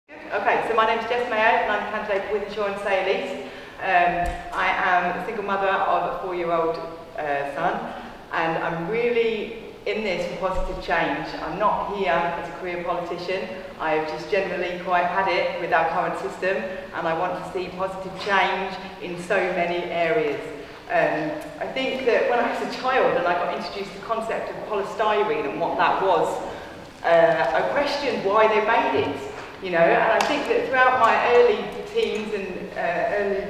Okay, so my name is Jess Mayo and I'm a candidate with Insurance Sales. I am a single mother of a 4-year-old son, and I'm really in this for positive change. I'm not here as a career politician. I've just generally quite had it with our current system, and I want to see positive change in so many areas. I think that when I was a child and I got introduced to the concept of polystyrene and what that was, I questioned why they made it. You know, and I think that throughout my early teens and early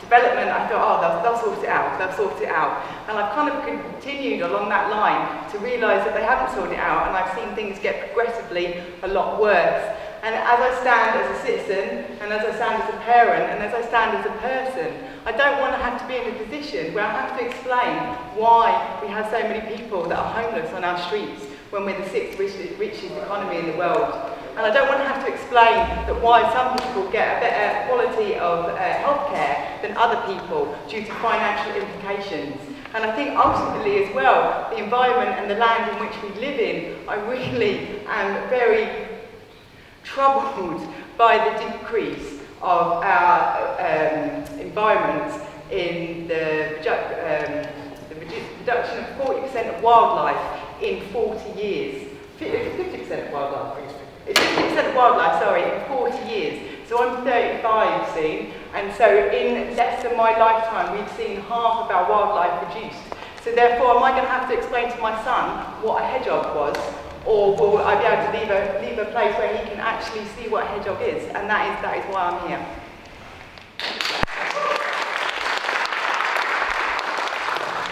development, I thought, oh, they'll sort it out, they'll sort it out. And I've kind of continued along that line to realise that they haven't sorted it out, and I've seen things get progressively a lot worse. And as I stand as a citizen, and as I stand as a parent, and as I stand as a person, I don't want to have to be in a position where I have to explain why we have so many people that are homeless on our streets when we're the 6th richest economy in the world. And I don't want to have to explain that why some people get a better quality of healthcare than other people due to financial implications. And I think ultimately as well, the environment and the land in which we live in, I really am very troubled by the decrease of our environment in the reduction of 40% of wildlife in 40 years. 50% of wildlife. It's 50% of wildlife, sorry, in 40 years. So I'm 35 soon, and so in less than my lifetime, we've seen half of our wildlife reduced. So therefore, am I going to have to explain to my son what a hedgehog was, or will I be able to leave a place where he can actually see what a hedgehog is? And that is why I'm here.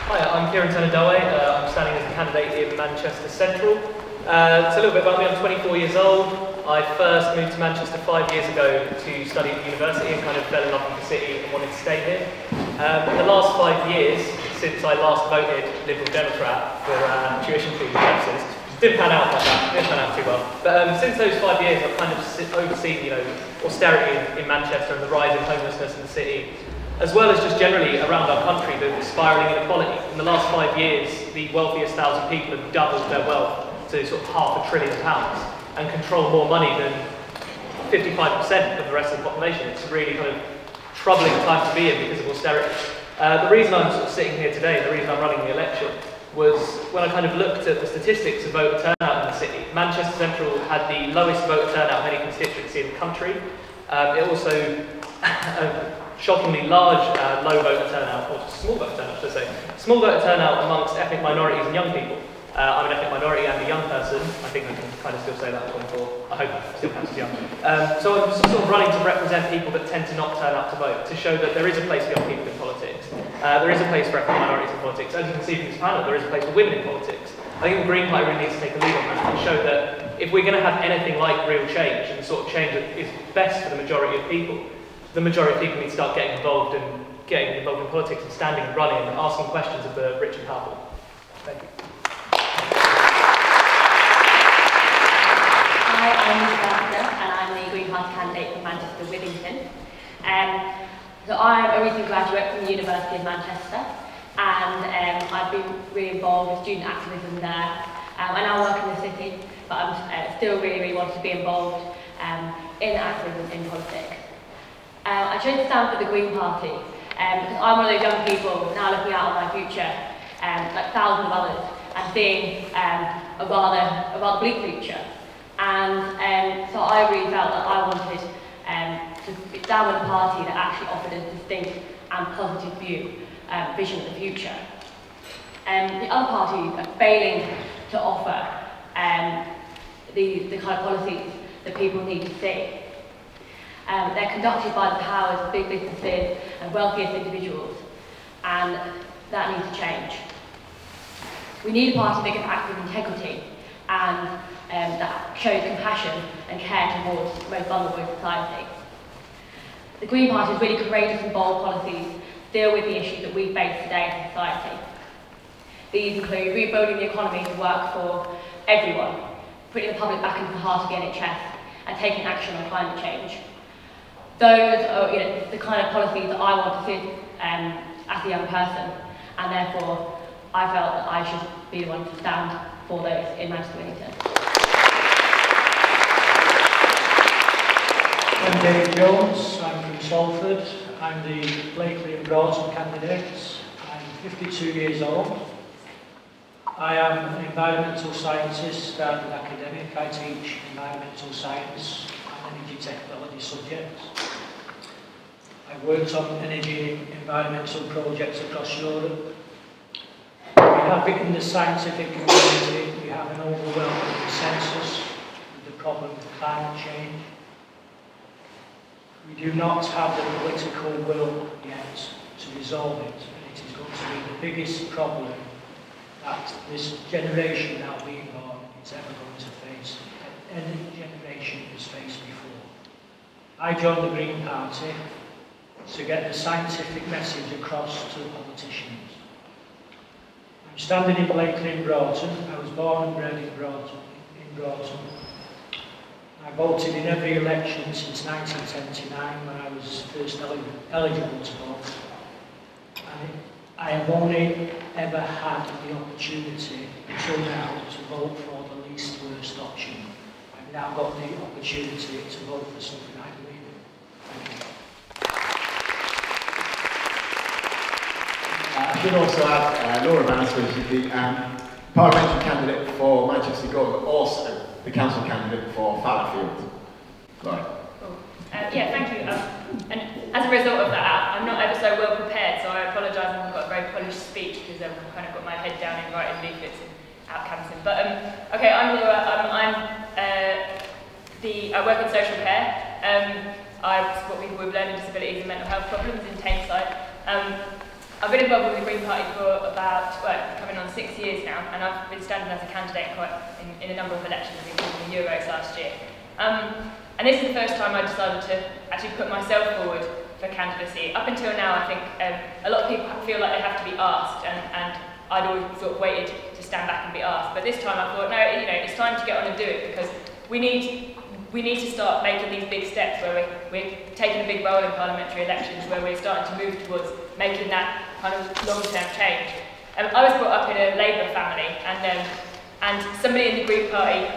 Hi, I'm Kieran Turner-Doway. I'm standing as a candidate in Manchester Central. It's a little bit about me. I'm 24 years old. I first moved to Manchester 5 years ago to study at university and kind of fell in love with the city and wanted to stay here. In the last 5 years, since I last voted Liberal Democrat for tuition fee purposes, didn't pan out like that, didn't pan out too well. But since those 5 years, I've kind of overseen, austerity in Manchester and the rise in homelessness in the city, as well as just generally around our country, the spiralling inequality. In the last 5 years, the wealthiest 1,000 people have doubled their wealth to sort of £500 billion and control more money than 55% of the rest of the population. It's a really kind of troubling time to be in because of austerity. The reason I'm sort of sitting here today, the reason I'm running the election, was when I kind of looked at the statistics of voter turnout in the city. Manchester Central had the lowest voter turnout of any constituency in the country. It also a shockingly large low voter turnout, or small voter turnout, should I say. Small voter turnout amongst ethnic minorities and young people. I'm an ethnic minority and a young person. I think I can kind of still say that at 24. I hope I still count as young. So I'm sort of running to represent people that tend to not turn up to vote, to show that there is a place for young people in politics. There is a place for ethnic minorities in politics. As you can see from this panel, there is a place for women in politics. I think the Green Party really needs to take a lead on that and show that if we're going to have anything like real change and the sort of change that is best for the majority of people, the majority of people need to start getting involved in politics and standing and running and asking questions of the rich and powerful. Thank you. Hi, I'm Lisa and I'm the Green Party candidate for Manchester Withington. So I'm a recent graduate from the University of Manchester, and I've been really involved with student activism there. I now work in the city, but I'm still really want to be involved in activism in politics. I chose to stand for the Green Party because I'm one of those young people now looking out on my future, like thousands of others, and seeing a rather bleak future. And so I really felt that I wanted to stand with a party that actually offered a distinct and positive vision of the future. The other parties are failing to offer the kind of policies that people need to see. They're conducted by the powers of big businesses and wealthiest individuals, and that needs to change. We need a party that can act with integrity and that shows compassion and care towards the most vulnerable in society. The Green Party has really courageous and bold policies to deal with the issues that we face today in society. These include rebuilding the economy to work for everyone, putting the public back into the heart of the NHS, and taking action on climate change. Those are the kind of policies that I want to see as a young person, and therefore I felt that I should be the one to stand for those in Manchester Withington. I'm Dave Jones, I'm from Salford. I'm the Blakely and Broughton candidate. I'm 52 years old. I am an environmental scientist and an academic. I teach environmental science and energy technology subjects. I've worked on energy and environmental projects across Europe. We have it in the scientific community, we have an overwhelming consensus with the problem of climate change. We do not have the political will yet to resolve it, and it is going to be the biggest problem that this generation now being born is ever going to face, that any generation has faced before. I joined the Green Party to get the scientific message across to the politicians. I'm standing in Blakely and Broughton. I was born and bred in Broughton. I voted in every election since 1979 when I was first eligible to vote. And I have only ever had the opportunity until now to vote for the least worst option. I've now got the opportunity to vote for something I believe in. Thank you. I should also add Laura Bannister, who's the parliamentary candidate for Manchester Withington, but also the council candidate for Fallowfield. Right. Cool. Yeah, thank you. And as a result of that, I'm not ever so well prepared, so I apologise. I've got a very polished speech because I've kind of got my head down in writing leaflets and out canvassing. But okay, I'm Laura. I work in social care. I support people with learning disabilities and mental health problems in Tameside. I've been involved with the Green Party for about, coming on 6 years now, and I've been standing as a candidate in a number of elections, including the Euros last year. And this is the first time I decided to actually put myself forward for candidacy. Up until now, I think a lot of people feel like they have to be asked, and I'd always sort of waited to stand back and be asked. But this time I thought, no, it's time to get on and do it, because we need to start making these big steps where we're taking a big role in parliamentary elections, where we're starting to move towards making that kind of long-term change. I was brought up in a Labour family, and somebody in the Green Party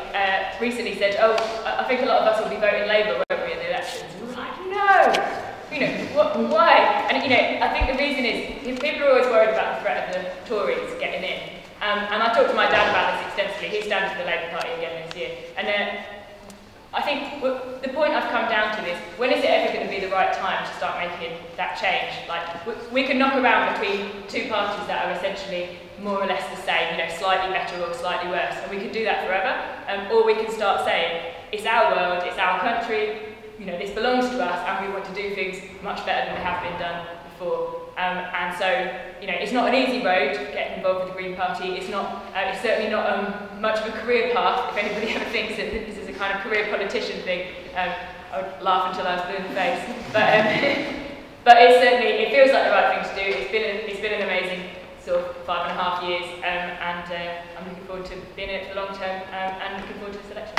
recently said, oh, I think a lot of us will be voting Labour, won't we, in the elections? And we were like, no! Why? And I think the reason is, people are always worried about the threat of the Tories getting in. And I talked to my dad about this extensively. He's standing for the Labour Party again this year. And I think the point I've come down to is, when is it ever going to be the right time to start making that change? Like, we can knock around between two parties that are essentially more or less the same, slightly better or slightly worse, and we can do that forever. Or we can start saying, it's our world, it's our country, this belongs to us, and we want to do things much better than they have been done before. And so, it's not an easy road getting involved with the Green Party. It's certainly not much of a career path. If anybody ever thinks that this is a kind of career politician thing, I would laugh until I was blue in the face. But it feels like the right thing to do. It's been an amazing sort of 5.5 years, and I'm looking forward to being in it for the long term, and looking forward to this election.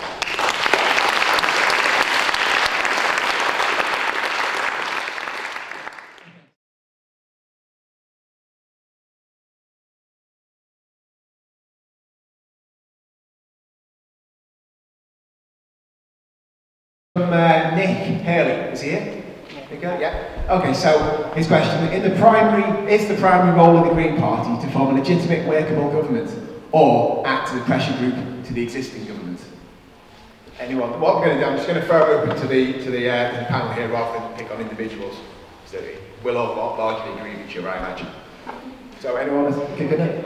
Nick Haley, is he here? Yeah. Okay, so his question, is the primary role of the Green Party to form a legitimate workable government, or act as a pressure group to the existing government? Anyone? What I'm going to do, I'm just going to throw it open to the panel here rather than pick on individuals. So we'll all largely agree with you, I imagine. So anyone want to kick it in?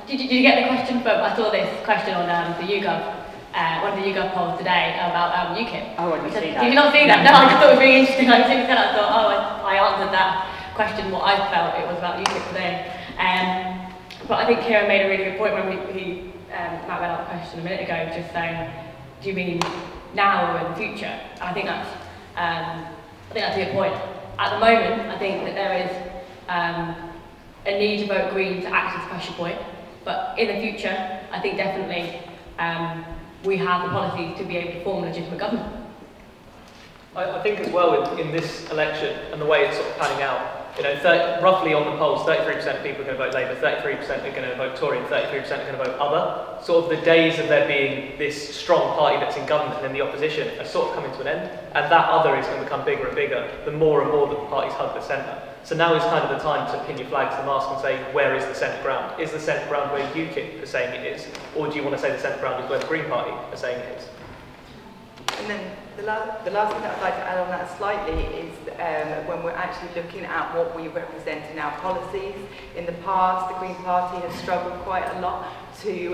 Did you get the question from, I saw this question on the YouGov. One of the YouGov polls today about UKIP. Oh, I didn't see that. Did you not see that? No, I just thought it was really interesting. I thought, I answered that question, what I felt it was about UKIP today. But I think Kieran made a really good point when Matt read out the question a minute ago, just saying, do you mean now or in the future? I think that's a good point. At the moment, I think that there is a need to vote Green to act as a pressure point, but in the future, I think definitely we have the policies to be able to form a legitimate government. I think as well in this election and the way it's sort of panning out, roughly on the polls, 33% of people are going to vote Labour, 33% are going to vote Tory, and 33% are going to vote other. Sort of the days of there being this strong party that's in government and then the opposition are sort of coming to an end, and that other is going to become bigger and bigger the more and more that the parties hug the centre. So now is kind of the time to pin your flag to the mast and say, where is the centre ground? Is the centre ground where UKIP are saying it is, or do you want to say the centre ground is where the Green Party are saying it is? And then the last thing that I'd like to add on that slightly is when we're actually looking at what we represent in our policies. In the past, the Green Party has struggled quite a lot to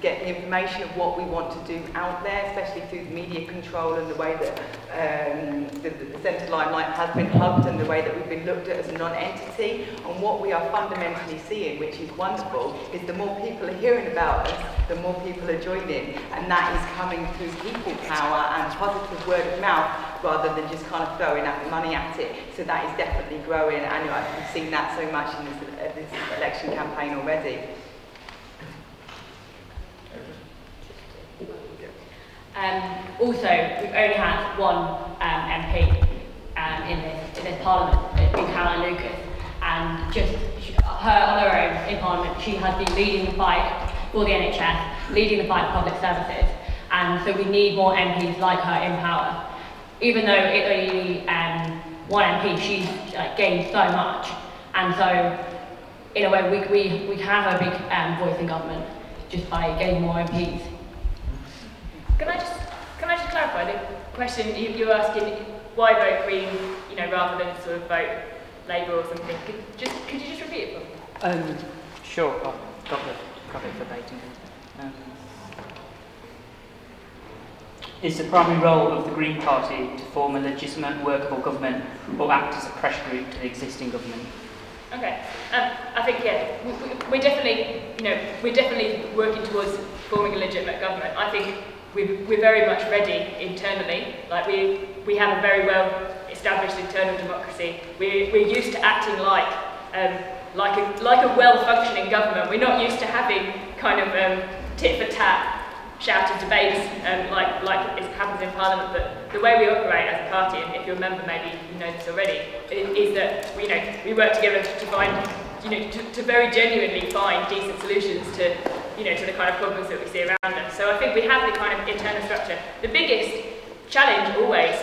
get the information of what we want to do out there, especially through the media control and the way that the centre limelight has been hugged and the way that we've been looked at as a non-entity. And what we are fundamentally seeing, which is wonderful, is the more people are hearing about us, the more people are joining, and that is coming through people power and positive word of mouth rather than just kind of throwing money at it. So that is definitely growing, and I've seen that so much in this election campaign already. Also, we've only had one MP in this Parliament. It's been Caroline Lucas, and just her on her own in Parliament, she has been leading the fight for the NHS, leading the fight for public services, and so we need more MPs like her in power. Even though it's only one MP, she's gained so much, and so in a way we can have a big voice in government just by getting more MPs. Can I just clarify the question you were asking? Why vote Green, rather than sort of vote Labour or something? Could you just repeat it for me? Sure. I've got it verbatim. Is the primary role of the Green Party to form a legitimate, workable government, or act as a pressure group to the existing government? Okay. I think we're definitely working towards forming a legitimate government. I think we're very much ready internally. Like we have a very well established internal democracy. We're used to acting like a well-functioning government. We're not used to having kind of tit for tat shouted debates like it happens in Parliament. But the way we operate as a party, and if you remember, maybe you know this already, is that we work together to find to very genuinely find decent solutions to to the kind of problems that we see around us. So I think we have the kind of internal structure. The biggest challenge always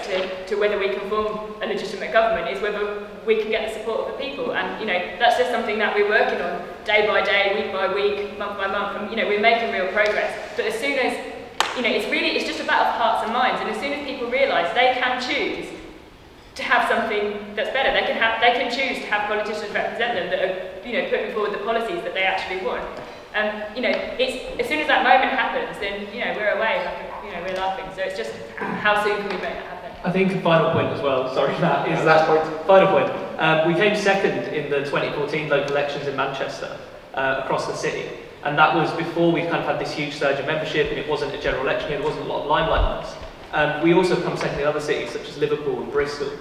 to whether we can form a legitimate government is whether we can get the support of the people, and that's just something that we're working on day by day, week by week, month by month, and we're making real progress. But as soon as it's just a battle of hearts and minds, and as soon as people realise they can choose to have something that's better, they can choose to have politicians represent them that are putting forward the policies that they actually want. It's as soon as that moment happens, then we're away, we're laughing. So it's just how soon can we make that happen? I think a final point as well. Sorry, Matt. Is last point. Final point. We came second in the 2014 local elections in Manchester across the city, and that was before we kind of had this huge surge of membership, and it wasn't a general election. There wasn't a lot of limelight on us. We also come second in other cities such as Liverpool and Bristol.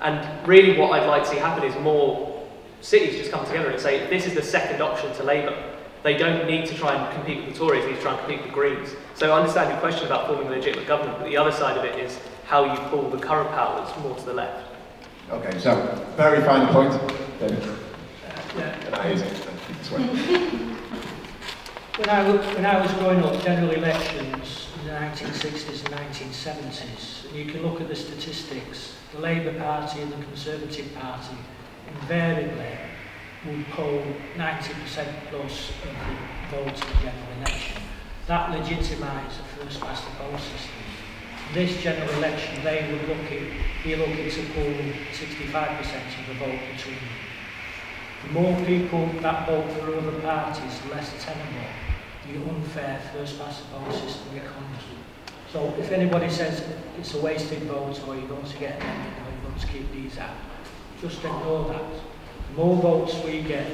And really, what I'd like to see happen is more cities just come together and say this is the second option to Labour. They don't need to try and compete with the Tories, they need to try and compete with the Greens. So I understand your question about forming a legitimate government, but the other side of it is how you pull the current powers more to the left. Okay, so very final point, David. When I was growing up, general elections in the 1960s and 1970s, and you can look at the statistics, the Labour Party and the Conservative Party invariably would poll 90% plus of the vote in the general election. That legitimised the first past the post system. This general election, they would be looking to poll 65% of the vote between them. The more people that vote for other parties, the less tenable the unfair first past the post system becomes. So if anybody says it's a wasted vote, or you're going to get an ending, or you're going to keep these out, just ignore that. The more votes we get,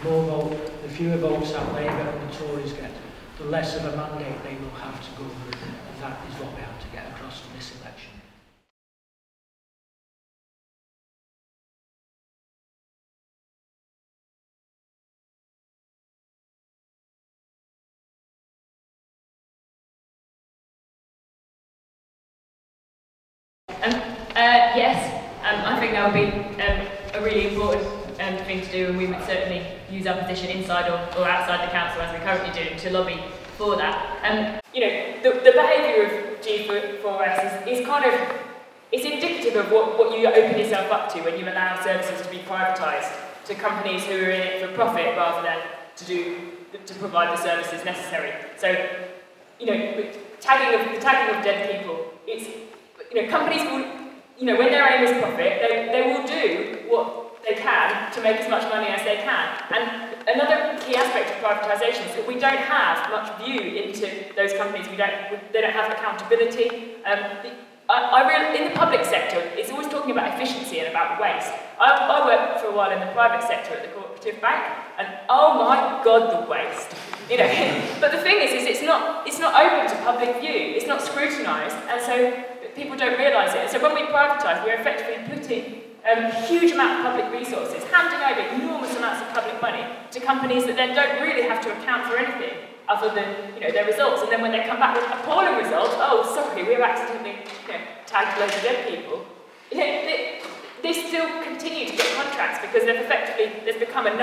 the fewer votes that Labour and the Tories get, the less of a mandate they will have to go through, and that is what we have to get across for this election. Yes, I think that would be a really important thing to do, and we would certainly use our position inside or outside the council, as we currently do, to lobby for that. You know, the behaviour of G4S is kind of, it's indicative of what you open yourself up to when you allow services to be privatised to companies who are in it for profit rather than to provide the services necessary. So, you know, the tagging of dead people, it's, you know, companies will, you know, when their aim is profit, they will do what they can to make as much money as they can. And another key aspect of privatisation is that we don't have much view into those companies. They don't have accountability. In the public sector, it's always talking about efficiency and about waste. I worked for a while in the private sector at the cooperative bank, and oh my God, the waste. You know, but the thing is it's not open to public view. It's not scrutinised, and so people don't realise it. And so when we privatise, we're effectively putting a huge amount of public resources, handing over enormous amounts of public money to companies that then don't really have to account for anything other than, you know, their results. And then when they come back with appalling results, oh, sorry, we've accidentally, you know, tagged loads of dead people. You know, they still continue to get contracts because there's become a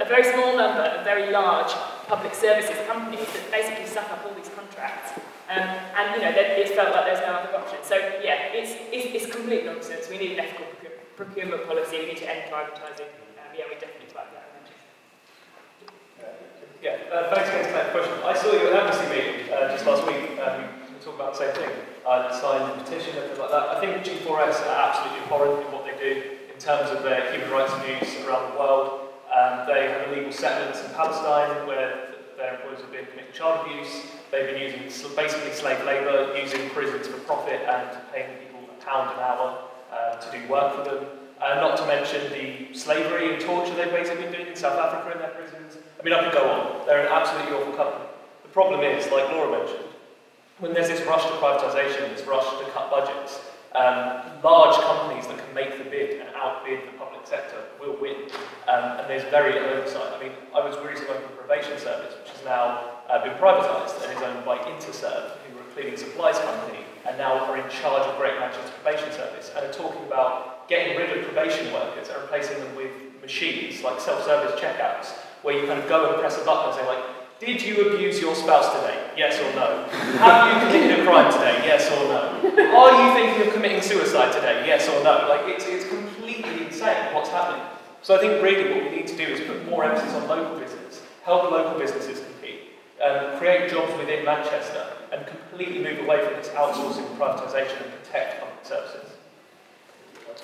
very small number of very large public services companies that basically suck up all these contracts. And, you know, it felt like there's no other option. So, yeah, it's complete nonsense. We need an ethical procurement policy. We need to end privatising. Yeah, we definitely like that. Thanks again for that question. I saw you at an Amnesty meeting just last week. We were talking about the same thing. I signed a petition and things like that. I think G4S are absolutely abhorrent in what they do in terms of their human rights abuse around the world. They have illegal settlements in Palestine where their employees have been committing child abuse. They've been using basically slave labour, using prisons for profit and paying people £1 an hour to do work for them. Not to mention the slavery and torture they've basically been doing in South Africa in their prisons. I mean, I could go on. They're an absolutely awful company. The problem is, like Laura mentioned, when there's this rush to privatisation, this rush to cut budgets, large companies that can make the bid and outbid the public sector will win. And there's very little oversight. I mean, I was recently working for the probation service, which has now been privatised and is owned by Interserve, who are a cleaning supplies company, and now are in charge of Great Manchester Probation Service, and are talking about getting rid of probation workers and replacing them with machines, like self-service checkouts, where you kind of go and press a button and say, like, did you abuse your spouse today? Yes or no? Have you committed a crime today? Yes or no? Are you thinking of committing suicide today? Yes or no? Like, it's completely insane what's happening. So I think really what we need to do is put more emphasis on local business, help local businesses compete, create jobs within Manchester, and completely move away from this outsourcing, privatisation, and protect public services.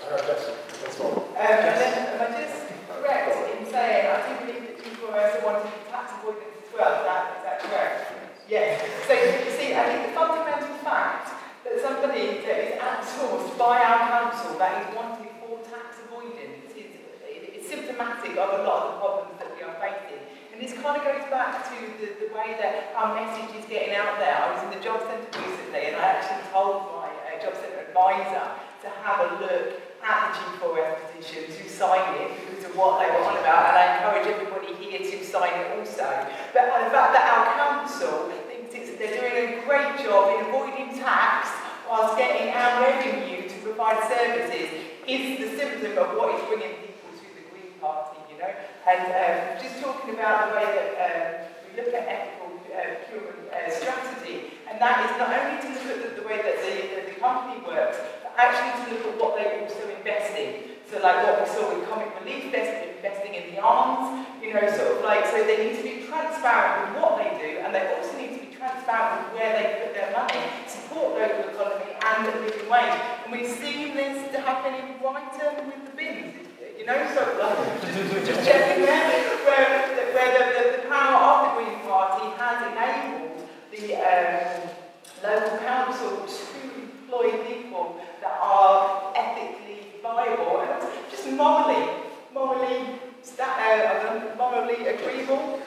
That's all. And then, am I just correct in saying, I do believe that G4S wanted tax avoidance as well, is that correct? Yes. So, you see, I think the fundamental fact that somebody that is outsourced by our council that is wanting for tax avoidance is symptomatic of a lot of the problems that we are facing. And this kind of goes back to the way that our message is getting out there. I was in the job centre recently and I actually told my job centre advisor to have a look at the G4S petition, to sign it because of what they were on about, and I encourage everybody here to sign it also. But the fact that our council thinks they're doing a great job in avoiding tax whilst getting our revenue to provide services is the symptom of what is bringing people to the Green Party, you know. And just talking about the way that we look at ethical procurement strategy, and that is not only to look at the way that the company works, actually to look at what they also invest in. So like what we saw with Comic Relief, investing in the arms, you know, sort of like, so they need to be transparent with what they do, and they also need to be transparent with where they put their money, support local economy and the living wage. And we've seen this happen in Brighton with the bins, you know, sort of like, just checking there, where the power of the Green Party has enabled the local council to employ people that are ethically viable and just morally agreeable.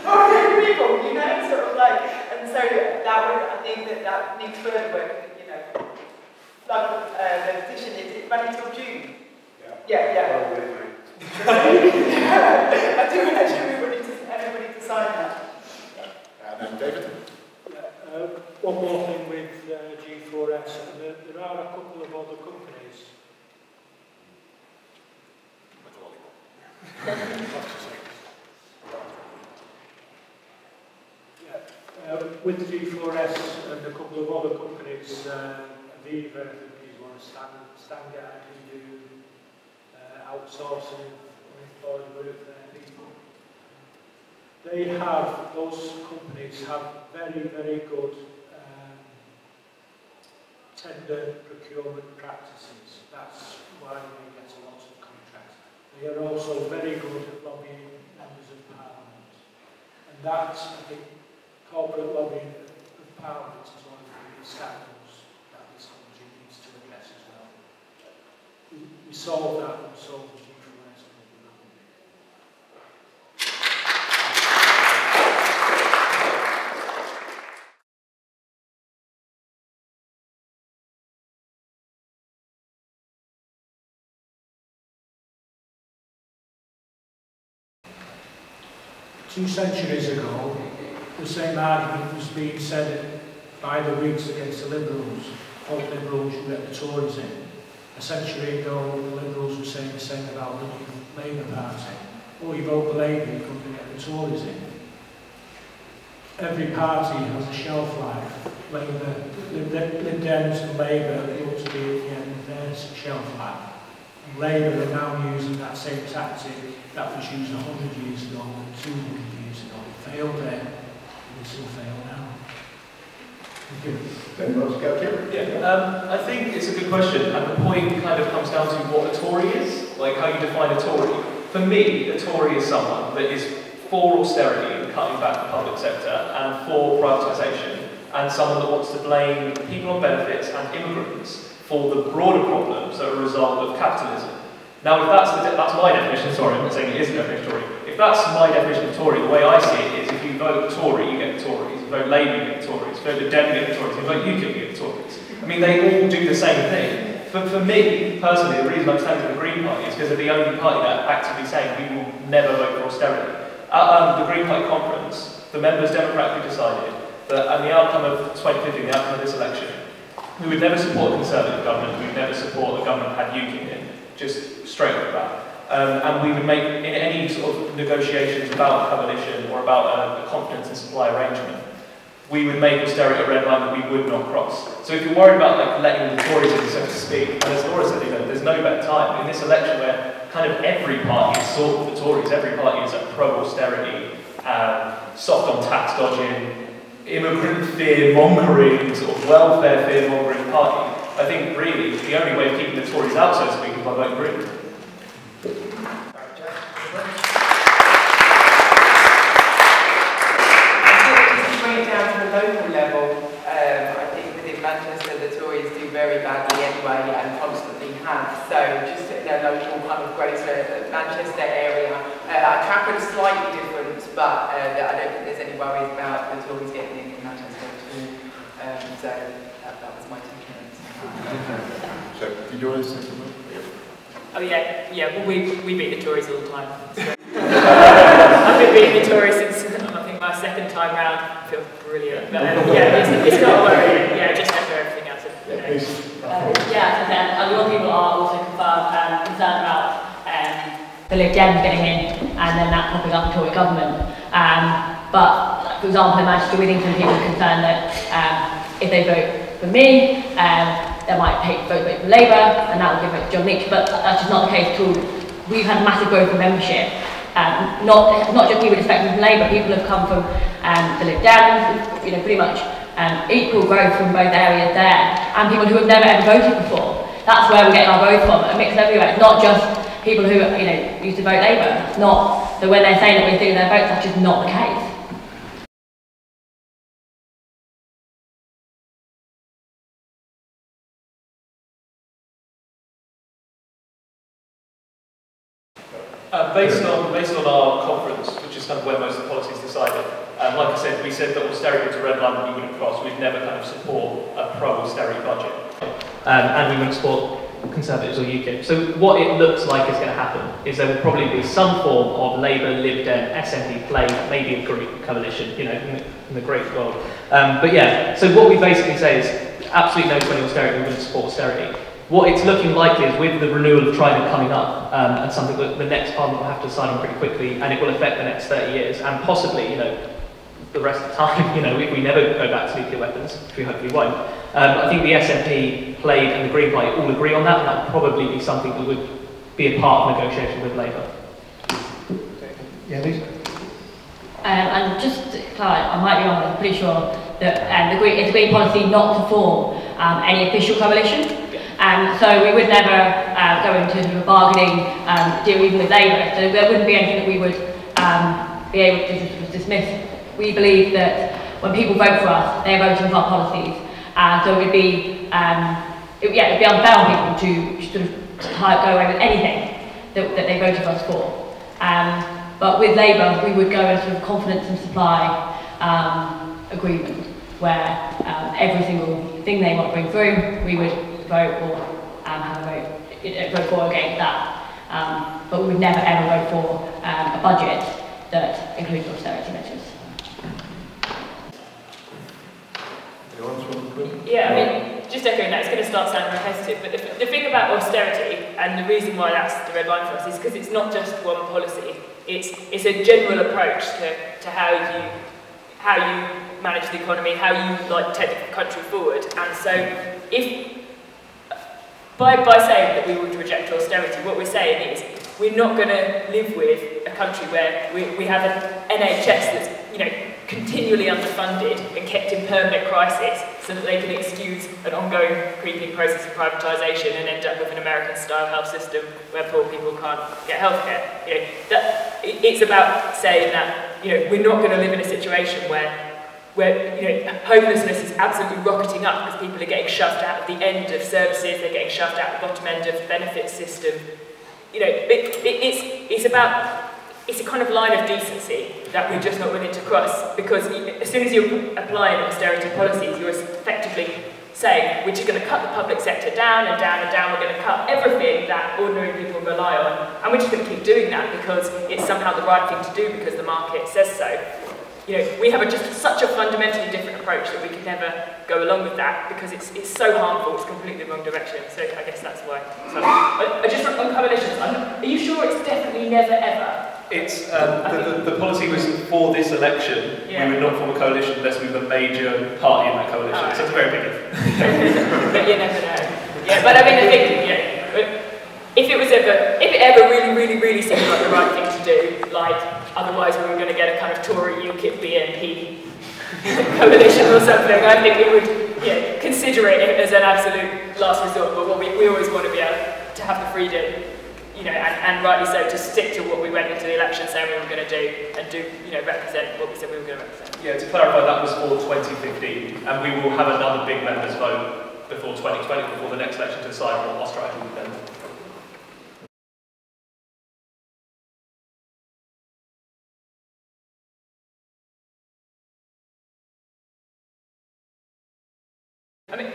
Morally agreeable, you know, sort of like, and so I think that needs further work, you know. Like the petition is running till June. Yeah. I do urge everybody to sign that. And then David? One more thing with G4S, there are a couple of other companies With the G4S and a couple of other companies, Aviva, I think is one, Stangard, who do outsourcing unemployed work for their people. Those companies have very, very good tender procurement practices. That's why they get a lot of contracts. They are also very good at lobbying members of Parliament. And that's, I think, corporate lobbying of Parliament is one of the biggest scandals that this country needs to address as well. We solved that and solved the G4S. 2 centuries ago, the same argument was being said by the Whigs against the Liberals. All Liberals, you let the Tories in. A century ago, the Liberals were saying the same about the Labour Party. Oh, you vote for Labour, you couldn't get the Tories in. Every party has a shelf life. Labour, Lib Dems and Labour look to be at the end of their shelf life. And Labour are now using that same tactic that was used 100 years ago and 200 years ago. It failed then, and it still fail now. Thank you. Yeah, I think it's a good question, and the point kind of comes down to what a Tory is, like how you define a Tory. For me, a Tory is someone that is for austerity and cutting back the public sector and for privatisation, and someone that wants to blame people on benefits and immigrants for the broader problems that are a result of capitalism. Now, if that's my definition, sorry, I'm not saying it is a definition of Tory. If that's my definition of Tory, the way I see it is if you vote Tory, you get the Tories. If you vote Labour, you get the Tories. If you vote Lib Dem, you get the Tories. If you vote UKIP, you get the Tories. I mean, they all do the same thing. But for me, personally, the reason I'm standing for the Green Party is because they're the only party that are actively saying we will never vote for austerity. At the Green Party conference, the members democratically decided that at the outcome of 2015, the outcome of this election, we would never support a Conservative government, we would never support a government that had UKIP in, just straight like that. And we would make, in any sort of negotiations about a coalition or about a confidence and supply arrangement, we would make austerity a red line that we would not cross. So if you're worried about like letting the Tories in, so to speak, and as Laura said, there's no better time in this election where kind of every party is sort of the Tories, every party is a pro-austerity, soft on tax dodging, immigrant fear-mongering, sort of welfare fear-mongering party. I think really the only way of keeping the Tories out, so to speak, is by voting Green. Down to the local level, I think within Manchester the Tories do very badly anyway and constantly have. So just in a local kind of greater Manchester area, Trafford's slightly different, but I don't think there's any worries about the Tories getting in Manchester at all. So that was my 2 minutes. So, did you want to say something? Oh yeah, well we beat the Tories all the time. So. I've been beating the Tories since I think my 2nd time round. I feel brilliant. But yeah, it's not a worry. Yeah, just echo everything else. Yeah, a lot of people are also concerned about the Lib Dems getting in and then that popping up in Tory government. But for example, in Manchester Withington, people are concerned that if they vote for me, they might vote for Labour, and that will give it to John Leach. But that's just not the case at all. We've had massive growth in membership. Not just people expecting from Labour, people have come from the Lib Dems, pretty much equal growth from both areas there, and people who have never ever voted before. That's where we're getting our vote from, a mix everywhere. It's not just people who used to vote Labour. It's not, so when they're saying that we're stealing their votes, that's just not the case. Based on our conference, which is kind of where most of the policy is decided, like I said, we said that austerity was a red line that we wouldn't cross. We'd never kind of support a pro-austerity budget. And we wouldn't support Conservatives or UKIP. So what it looks like is going to happen is there will probably be some form of Labour, Lib Dem, SNP play, maybe a Greek coalition, in the great world. But yeah, so what we basically say is absolutely no 20 austerity, we wouldn't support austerity. what it's looking likely is with the renewal of Trident coming up, and something that the next Parliament will have to decide on pretty quickly, and it will affect the next 30 years, and possibly, you know, the rest of the time, you know, if we never go back to nuclear weapons, which we hopefully won't. I think the SNP played and the Green Party all agree on that, and that would probably be something that would be a part of negotiation with Labour. Yeah, Lisa? And just to clarify, I might be wrong, I'm pretty sure that it's a Green policy not to form any official coalition. So we would never go into sort of a bargaining deal even with Labour. So there wouldn't be anything that we would be able to sort of dismiss. We believe that when people vote for us, they are voting for our policies. So it would be, it would be unfair on people to sort of go away with anything that they voted for us for. But with Labour, we would go into sort of confidence and supply agreement, where every single thing they want to bring through, we would vote or have a vote for or against that. But we would never ever vote for a budget that includes austerity measures. Yeah, I mean, just echoing that, it's going to start sounding repetitive, but the thing about austerity, and the reason why that's the red line for us, is because it's not just one policy. It's a general approach to how you manage the economy, how you take the country forward. And so, if by saying that we would reject austerity, what we're saying is we're not going to live with a country where we have an NHS that's continually underfunded and kept in permanent crisis, so that they can excuse an ongoing creeping process of privatisation and end up with an American-style health system where poor people can't get healthcare. It's about saying that we're not going to live in a situation where homelessness is absolutely rocketing up because people are getting shoved out of the end of services, they're getting shoved out the bottom end of the benefits system. It's a kind of line of decency that we're just not willing to cross, because as soon as you're applying austerity policies, you're effectively saying we're just going to cut the public sector down and down and down, we're going to cut everything that ordinary people rely on, and we're just going to keep doing that because it's somehow the right thing to do because the market says so. We have just such a fundamentally different approach that we can never go along with that because it's so harmful, it's completely the wrong direction. So I guess that's why. So, just on coalitions, are you sure it's definitely never ever? It's the policy was for this election. Yeah. We would not form a coalition unless we were a major party in that coalition. Right. So it's very big. But you never know. Yeah, but I mean, I think if it ever really seemed like the right thing to do, otherwise we were going to get a kind of Tory UKIP BNP coalition or something, I think we would consider it as an absolute last resort. But what we always want to be able to have the freedom, and rightly so, to stick to what we went into the election saying we were going to do, and represent what we said we were going to represent. Yeah, to clarify, that was for 2015, and we will have another big members' vote before 2020, before the next election, to decide what our strategy will be then. I mean,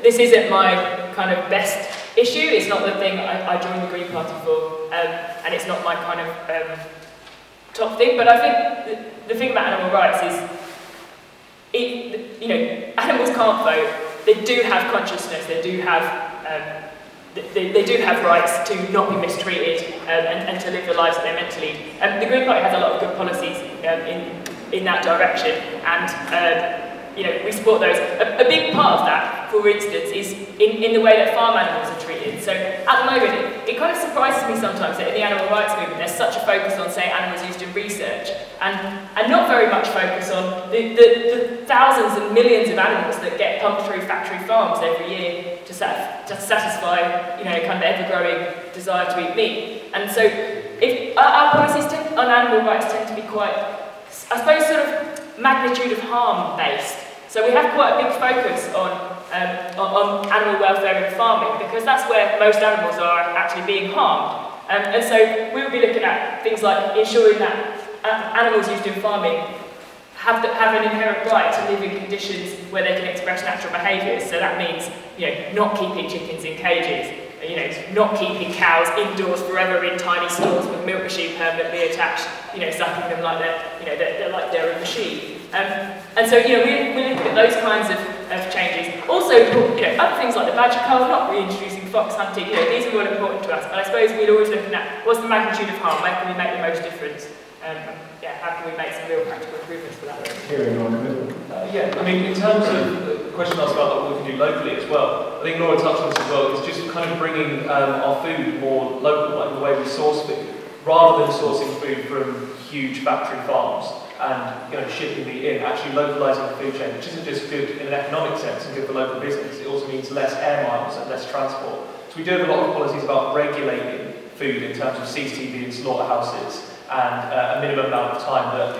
this isn't my kind of best issue. It's not the thing I joined the Green Party for, and it's not my kind of top thing. But I think the thing about animal rights is, animals can't vote. They do have consciousness. They do have they do have rights to not be mistreated and to live the lives that they're meant to lead. The Green Party has a lot of good policies in that direction, and we support those. A big part of that, for instance, is in the way that farm animals are treated. So at the moment, it kind of surprises me sometimes that in the animal rights movement there's such a focus on, say, animals used in research, and not very much focus on the thousands and millions of animals that get pumped through factory farms every year to satisfy, kind of ever-growing desire to eat meat. And so if our policies on animal rights tend to be quite, I suppose, sort of magnitude of harm based. So we have quite a big focus on animal welfare in farming, because that's where most animals are actually being harmed. And so we will be looking at things like ensuring that animals used in farming have an inherent right to live in conditions where they can express natural behaviours. So that means, not keeping chickens in cages, not keeping cows indoors forever in tiny stalls with milk machine permanently attached, sucking them like they're like they're a machine. And so, we're looking at those kinds of changes. Also, other things like the badger cull, not reintroducing fox hunting, these are all important to us. And I suppose we're always looking at what's the magnitude of harm, where can we make the most difference? How can we make some real practical improvements for that? Yeah, I mean, in terms of the question asked about what we can do locally as well, I think Laura touched on this as well, it's just kind of bringing our food more local, like the way we source food, rather than sourcing food from huge factory farms and shipping it in, actually localising the food chain, which isn't just good in an economic sense and good for local business, it also means less air miles and less transport. So we do have a lot of policies about regulating food in terms of CCTV and slaughterhouses, and a minimum amount of time that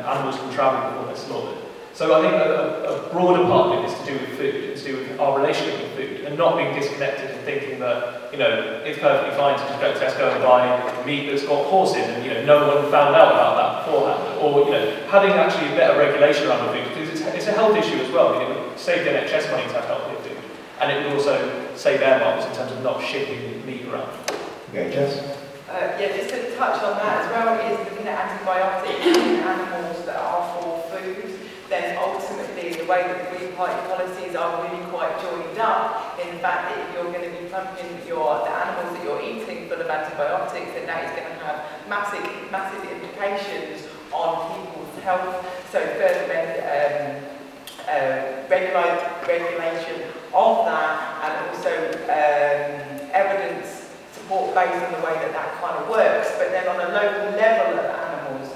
animals can travel before they're slaughtered. So I think a broader part of it is to do with food, it's to do with our relationship with food, and not being disconnected and thinking that it's perfectly fine to just go to Tesco and buy meat that's got horse in, and no one found out about that beforehand. Or having actually a better regulation around the food, because it's a health issue as well. It would save the NHS money to have healthier food, and it would also save air miles in terms of not shipping meat around. Okay, Jess? Just to touch on that as well, is looking at antibiotics in animals that are for food. Then ultimately the way that the Green Party policies are really quite joined up in the fact that if you're going to be pumping the animals that you're eating full of antibiotics, then that is going to have massive implications on people's health. So further regulation of that, and also evidence support based on the way that kind of works. But then on a local level of animals,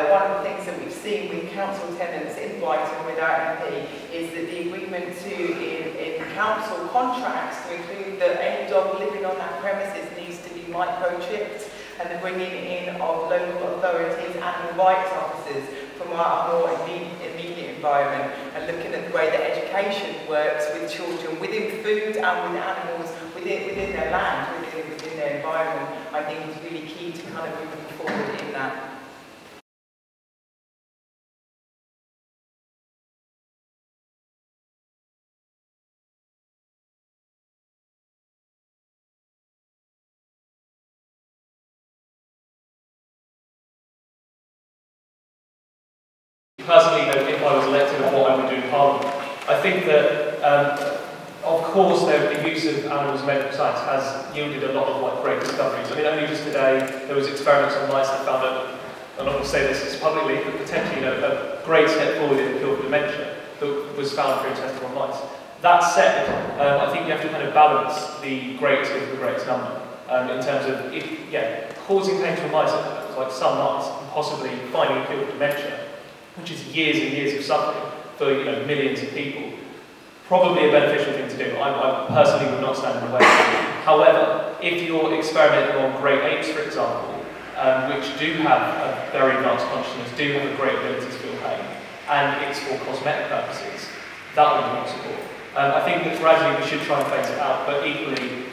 one of the things that we've seen with council tenants in Brighton with our MP is that the agreement in council contracts to include that any dog living on that premises needs to be microchipped, and the bringing in of local authorities, animal rights officers from our more immediate environment, and looking at the way that education works with children within food and with animals within their land, within their environment, I think is really key to kind of moving forward in that. Personally, if I was elected and what I would do in Parliament, I think that, of course, the use of animals in medical science has yielded a lot of great discoveries. I mean, only just today, there was experiments on mice that found I'm not going to say this publicly, but potentially a great step forward in the cure for dementia that was found through testing on mice. That said, I think you have to kind of balance the greatest of the greatest number in terms of, causing pain to mice, like some mice, and possibly finding a cure for dementia, which is years and years of suffering for millions of people. Probably a beneficial thing to do. I personally would not stand in the way. However, if you're experimenting on great apes, for example, which do have a very advanced consciousness, do have a great ability to feel pain, and it's for cosmetic purposes, that would be possible. I think that gradually we should try and phase it out, but equally,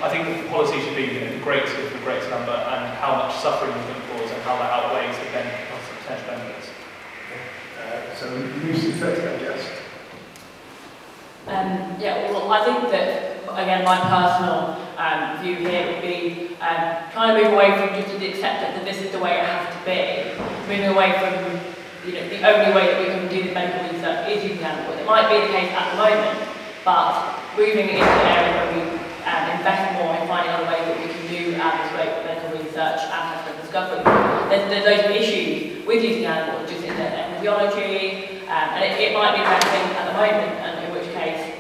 I think that the policy should be the greatest of the greatest number, and how much suffering we can cause, and how that outweighs the potential benefits. So you should first, I guess. Well, I think that, again, my personal view here would be trying to move away from just the acceptance that this is the way it has to be, moving away from the only way that we can do the medical research is using animals. It might be the case at the moment, but moving into an area where we invest more in finding other ways that we can do medical research and medical discovery. There's those issues with using animals, just in the embryology, and it might be the best thing at the moment, and in which case,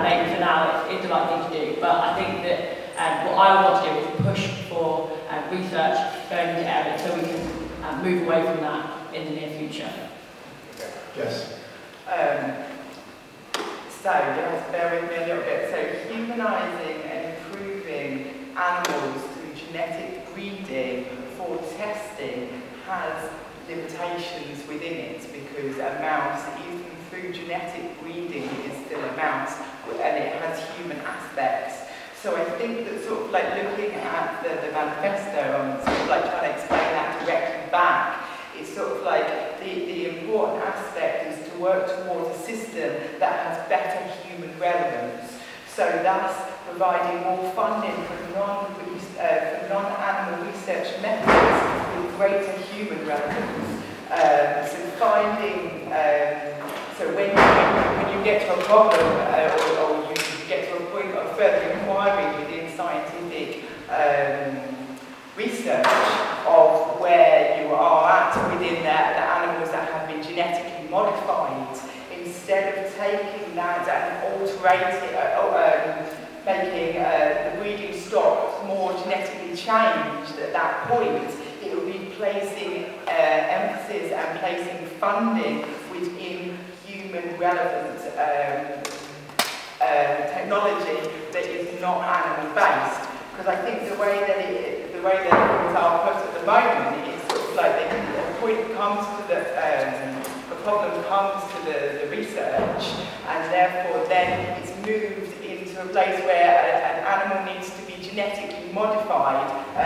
maybe for now it's the right thing to do. But I think that what I want to do is push for research going into areas so we can move away from that in the near future. Yes. So, just bear with me a little bit. So, humanising and improving animals through genetic breeding for testing has limitations within it, because a mouse, even through genetic breeding, is still a mouse, and it has human aspects. So I think that sort of looking at the manifesto and sort of trying to explain that directly back, it's sort of the important aspect is to work towards a system that has better human relevance. So thus providing more funding for non-animal research methods with greater human relevance. So finding, so when you get get to a problem or you get to a point of further inquiry within scientific research of where you are at within the animals that have been genetically modified, instead of taking that and altering it, making the breeding stock more genetically changed at that point, it will be placing emphasis and placing funding within human relevant technology that is not animal based. Because I think the way that things are put at the moment is sort of like the point comes to the problem comes to the research, and therefore then it's moved into a place where an animal needs to be genetically modified. I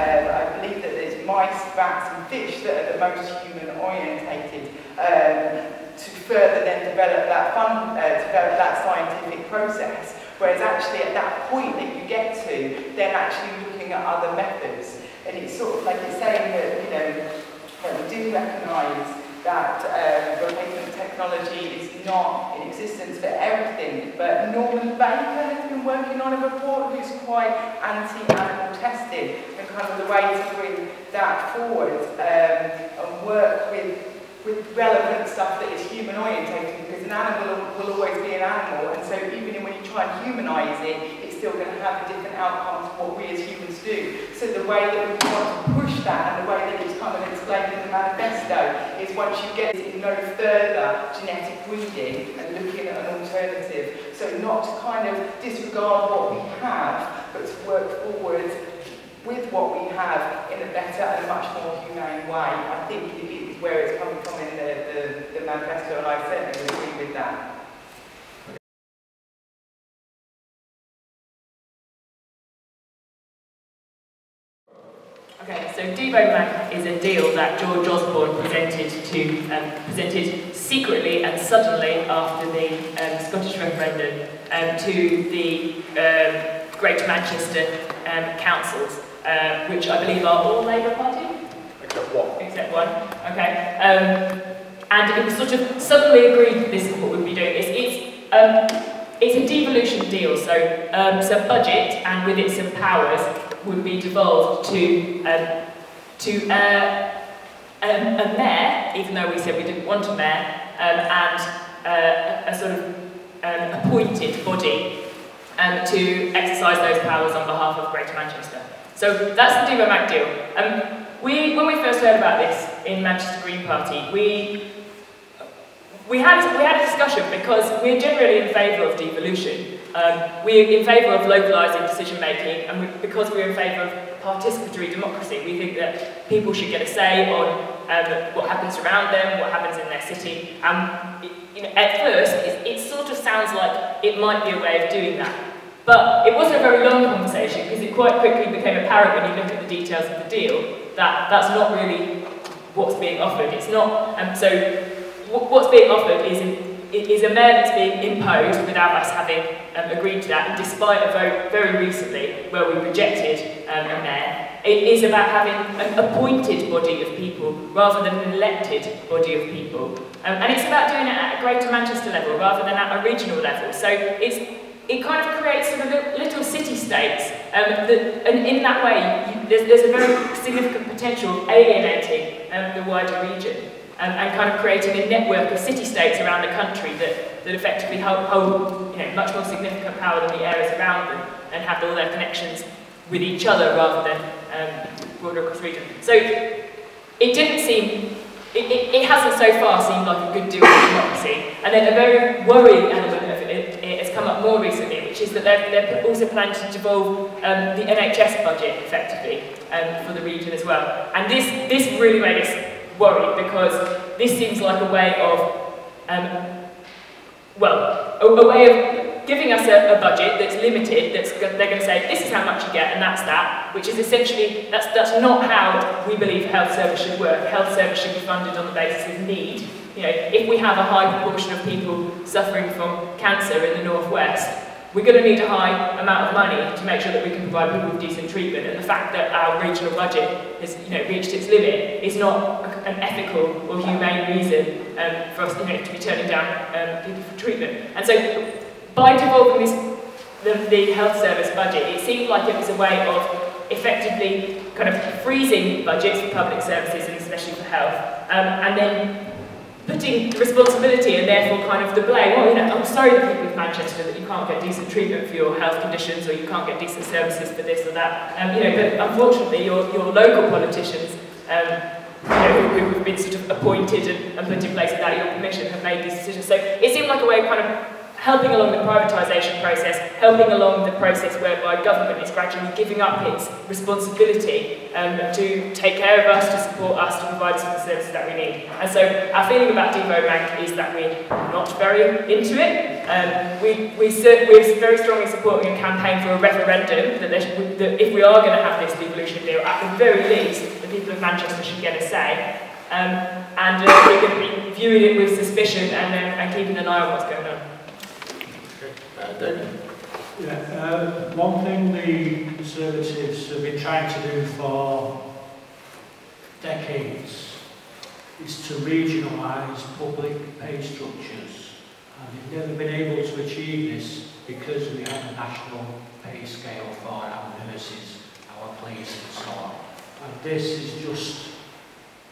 believe that there's mice, rats and fish that are the most human orientated to further then develop that scientific process. Whereas actually at that point that you get to, then actually looking at other methods. And it's sort of like it's saying that, you know, that we do recognise that replacement technology is not in existence for everything, but Norman Baker has been working on a report who's quite anti-animal testing, and kind of the way to bring that forward and work with relevant stuff that is human orientated, because an animal will always be an animal, and so even when you try and humanise it, it's still going to have a different outcome to what we as humans do. So the way that we want to push that, and the way that it's kind of explained in the manifesto, is once you get no further genetic breeding and looking at an alternative. So not to kind of disregard what we have, but to work forward with what we have in a better and much more humane way. I think it is where it's coming from in the manifesto, and I certainly agree with that. Okay, so Devomac is a deal that George Osborne presented secretly and suddenly after the Scottish referendum to the Greater Manchester councils, which I believe are all Labour Party? Except one. Except one, okay. And it was sort of suddenly agreed that this is what we'd be doing. It's a devolution deal, so budget and with it some powers would be devolved to a mayor, even though we said we didn't want a mayor, and a sort of appointed body to exercise those powers on behalf of Greater Manchester. So that's the Devomac deal. When we first heard about this in Manchester Green Party, we had a discussion because we're generally in favour of devolution. We're in favour of localising decision making, and because we're in favour of participatory democracy, we think that people should get a say on what happens around them, what happens in their city. You know, at first, it sort of sounds like it might be a way of doing that. But it wasn't a very long conversation because it quite quickly became apparent when you look at the details of the deal that that's not really what's being offered. It's not. So what's being offered is a mayor that's being imposed without us having agreed to that. And despite a vote very recently where we rejected a mayor, it is about having an appointed body of people rather than an elected body of people. And it's about doing it at a Greater Manchester level rather than at a regional level. So it kind of creates sort of little city-states, and in that way, there's a very significant potential of alienating the wider region, and kind of creating a network of city-states around the country that effectively hold much more significant power than the areas around them, and have all their connections with each other rather than broader across the region. So it didn't seem. It hasn't so far seemed like a good deal for democracy, and then a very worrying element of it has come up more recently, which is that they're also planning to devolve the NHS budget effectively for the region as well. And this really made us worried because this seems like a way of, a way of giving us a budget that's limited. They're going to say this is how much you get, and that's that, which is essentially that's not how we believe health service should work. Health service should be funded on the basis of need. You know, if we have a high proportion of people suffering from cancer in the northwest, we're going to need a high amount of money to make sure that we can provide people with decent treatment. And the fact that our regional budget has reached its limit is not an ethical or humane reason for us, to be turning down people for treatment. And so, by devolving the health service budget, it seemed like it was a way of effectively kind of freezing budgets for public services and especially for health, and then putting the responsibility and therefore kind of the blame, I'm sorry the people of Manchester that you can't get decent treatment for your health conditions or you can't get decent services for this or that, but unfortunately your local politicians who have been sort of appointed and put in place without your permission have made these decisions. So it seemed like a way of kind of helping along the privatisation process, helping along the process whereby government is gradually giving up its responsibility to take care of us, to support us, to provide us with the services that we need. And so our feeling about Devo Bank is that we're not very into it. We're very strongly supporting a campaign for a referendum that if we are going to have this devolution deal, at the very least, the people of Manchester should get a say. And we're going to be viewing it with suspicion and keeping an eye on what's going on. One thing the Conservatives have been trying to do for decades is to regionalise public pay structures, and they've never been able to achieve this because we have a national pay scale for our nurses, our police and so on. And this is just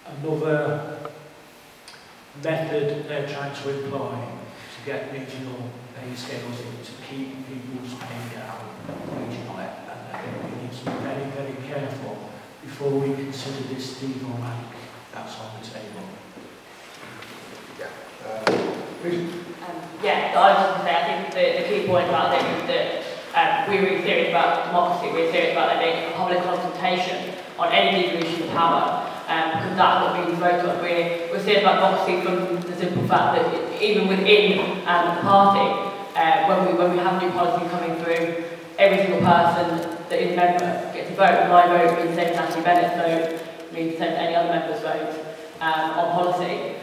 another method they're trying to employ to get regional pay scales in, to keep people's pay down regionally. And I think we need to be very, very careful before we consider this Devo Bank that's on the table. So I was just going to say, I think the key point about it is that we're really serious about democracy, we're serious about there being a public consultation on any devolution of power, because that's what we vote on. We're serious about democracy from the simple fact that even within the party, when we have new policy coming through, every single person that is a member gets a vote. My vote means the same as Natalie Bennett's vote, means the same as any other member's vote on policy.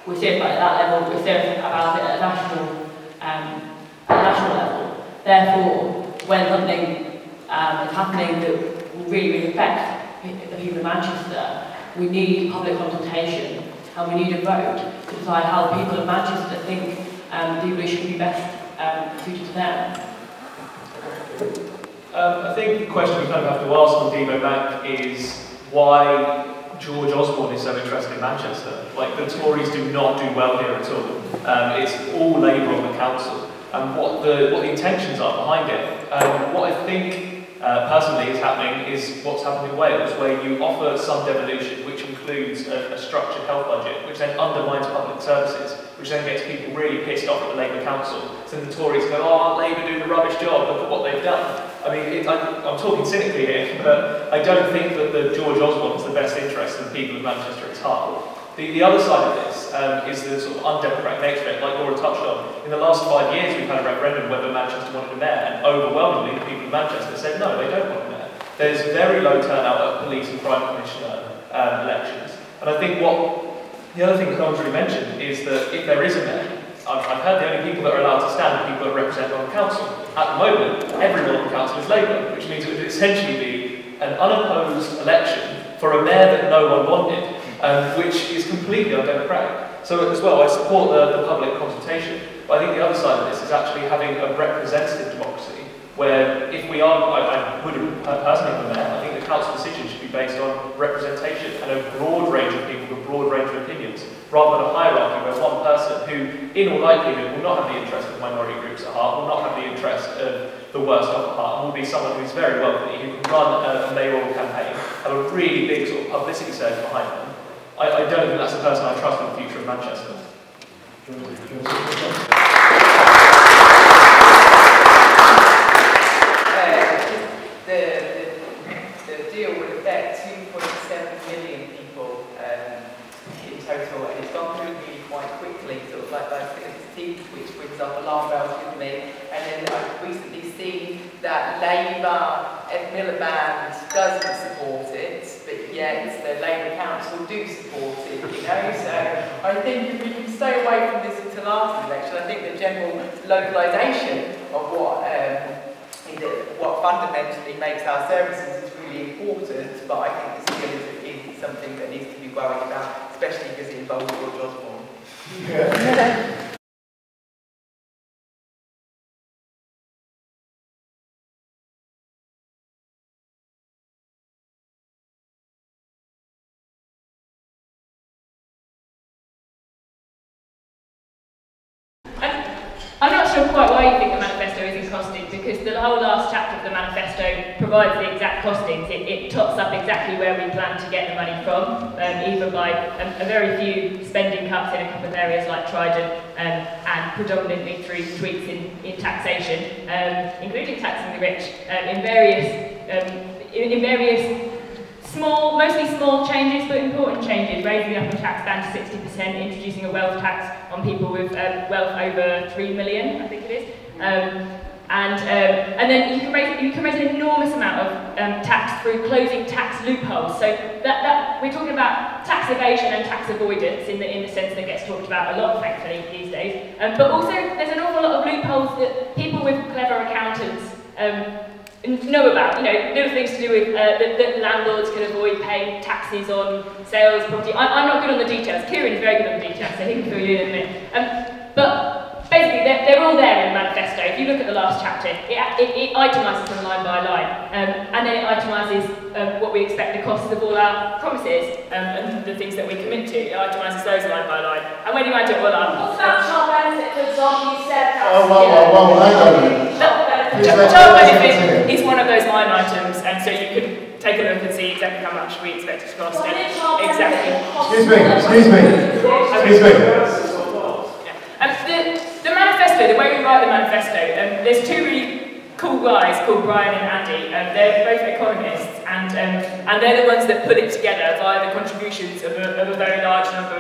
We're serious about it at that level, we're serious about it at a national level. Therefore, when something is happening that will really, really affect the people of Manchester, we need public consultation and we need a vote to decide how the people of Manchester think devolution would be best suited to them. I think the question we kind of have to ask on Devo Bank is why George Osborne is so interested in Manchester. Like, the Tories do not do well here at all. It's all Labour on the council, and what the intentions are behind it. What I think personally is happening is what's happened in Wales, where you offer some devolution, which includes a structured health budget, which then undermines public services, which then gets people really pissed off at the Labour council. So the Tories go, aren't Labour doing a rubbish job? Look at what they've done. I mean, I'm talking cynically here, but I don't think that the George Osborne is the best interest of the people of Manchester at its heart. The other side of this is the sort of undemocratic nature of it, like Laura touched on. In the last 5 years, we've had a referendum whether Manchester wanted a mayor, and overwhelmingly the people of Manchester said no, they don't want a mayor. There's very low turnout at police and crime commissioner elections. And I think the other thing that no one's really mentioned is that if there is a mayor, I've heard the only people that are allowed to stand are people that are represented on the council. At the moment, everyone on the council is Labour, which means it would essentially be an unopposed election for a mayor that no one wanted, which is completely undemocratic. So as well, I support the public consultation, but I think the other side of this is actually having a representative democracy, where if we are, I wouldn't personally have a mayor, I think the council decision should be based on representation and a broad range of people with a broad range of opinions, rather than a hierarchy where one person who, in all likelihood, will not have the interest of minority groups at heart, will not have the interest of the worst off at heart, and will be someone who's very wealthy, who can run a mayoral campaign, have a really big sort of publicity surge behind them. I don't think that's the person I trust in the future of Manchester. The deal would affect 2.7 million people in total, and it's gone through really quite quickly, sort of like which brings up alarm bells with me. And then I've recently seen that Labour at Miliband doesn't support it, but yet the Labour Council do support it, you know. So I think if we can stay away from this until after the election, I think the general localisation of what fundamentally makes our services is really important, but I think this deal is something that needs to be worried about. especially because it involves George Osborne. I'm not sure quite why you think the manifesto isn't costed, because the whole last chapter of the manifesto provides the exact costings. It tots up exactly where we plan to get the money from, either by a very few spending cuts in a couple of areas like Trident, and predominantly through tweaks in taxation, including taxing the rich, in various small, mostly small changes, but important changes, raising the upper tax band to 60%, introducing a wealth tax on people with wealth over 3 million, I think it is. And then you can raise an enormous amount of tax through closing tax loopholes. So that we're talking about tax evasion and tax avoidance in the sense that gets talked about a lot, thankfully, these days. But also there's an awful lot of loopholes that people with clever accountants know about, little things to do with that landlords can avoid paying taxes on sales property. I'm not good on the details. Kieran is very good on the details, so he can fill you in a minute. But basically, they're all there in the manifesto. If you look at the last chapter, it itemises them line by line, and then it itemises what we expect the costs of all our promises and the things that we commit to. It itemises those line by line. And when you add it all up, What's that child benefit, for example, you said? Well, hang on a minute. Child benefit is one of those line items, and so you could take a look and see exactly how much we expect it to cost. Exactly. Excuse me. The manifesto, the way we write the manifesto, there's two really cool guys called Brian and Andy. They're both economists, and they're the ones that put it together via the contributions of a very large number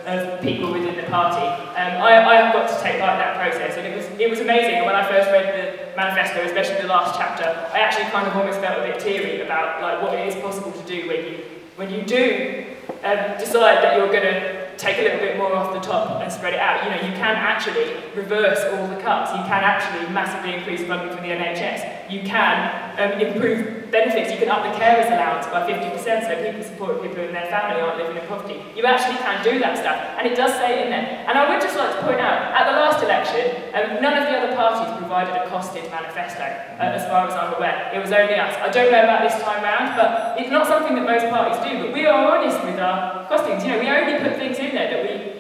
of people within the party. I have got to take part in that process, and it was amazing. And when I first read the manifesto, especially the last chapter, I actually kind of almost felt a bit teary about what it is possible to do when you do decide that you're going to take a little bit more off the top and spread it out. You can actually reverse all the cuts. You can actually massively increase funding for the NHS. You can improve benefits. You can up the carers allowance by 50%, so people in their family aren't living in poverty. You actually can do that stuff, and it does say it in there. And I would just like to point out, at the last election, none of the other parties provided a costed manifesto, as far as I'm aware. It was only us. I don't know about this time round, but it's not something that most parties do, but we are honest with our costings. We only put things in there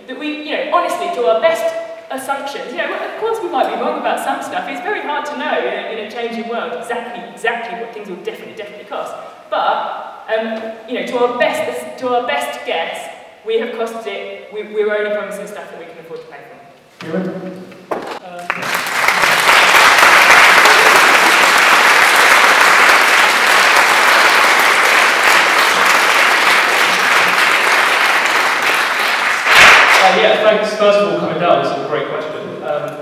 that we honestly, to our best assumptions. Of course we might be wrong about some stuff. It's very hard to know in a changing world exactly what things will definitely cost. But to our best guess, we have costed it. We're only promising stuff that we can afford to pay for. Yeah, thanks first of all coming down. This is a great question.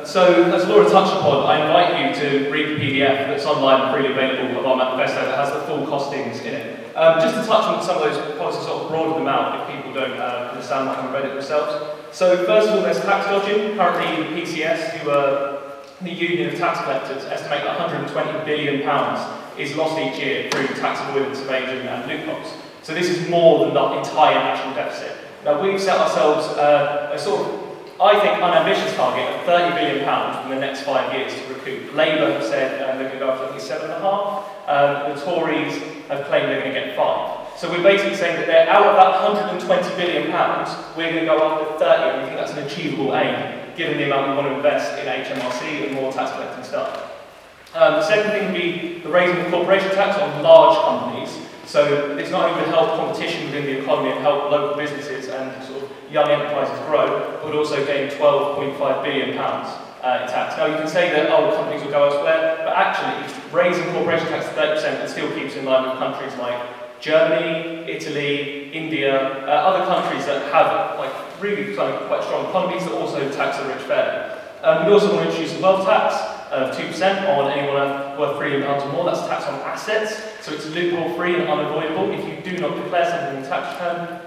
So, as Laura touched upon, I invite you to read the PDF that's online and freely available of our manifesto that has the full costings in it. Just to touch on some of those policies, sort of broaden them out if people don't understand that and read it themselves. So, first of all, there's tax dodging. Currently, the PCS, who are the Union of Tax Collectors, estimate that £120 billion is lost each year through tax avoidance, evasion, and loopholes. So, this is more than the entire national deficit. Now, we've set ourselves a sort of, I think, unambitious target of £30 billion in the next 5 years to recoup. Labour have said they're going to go up to 7.5. The Tories have claimed they're going to get 5. So we're basically saying that they're out of that £120 billion, we're going to go up to 30, and we think that's an achievable aim, given the amount we want to invest in HMRC and more tax collecting stuff. The second thing would be the raising of corporation tax on large companies. So it's not only to help competition within the economy and help local businesses and sort of young enterprises grow, but also gain £12.5 billion in tax. Now you can say that companies will go elsewhere, but actually raising corporation tax to 30% still keeps in line with countries like Germany, Italy, India, other countries that have really quite strong economies that also tax the rich fairly. We'd also want to introduce a wealth tax of 2% on anyone worth £3 million or more. That's tax on assets, so it's loophole free and unavoidable. If you do not declare something in the tax return,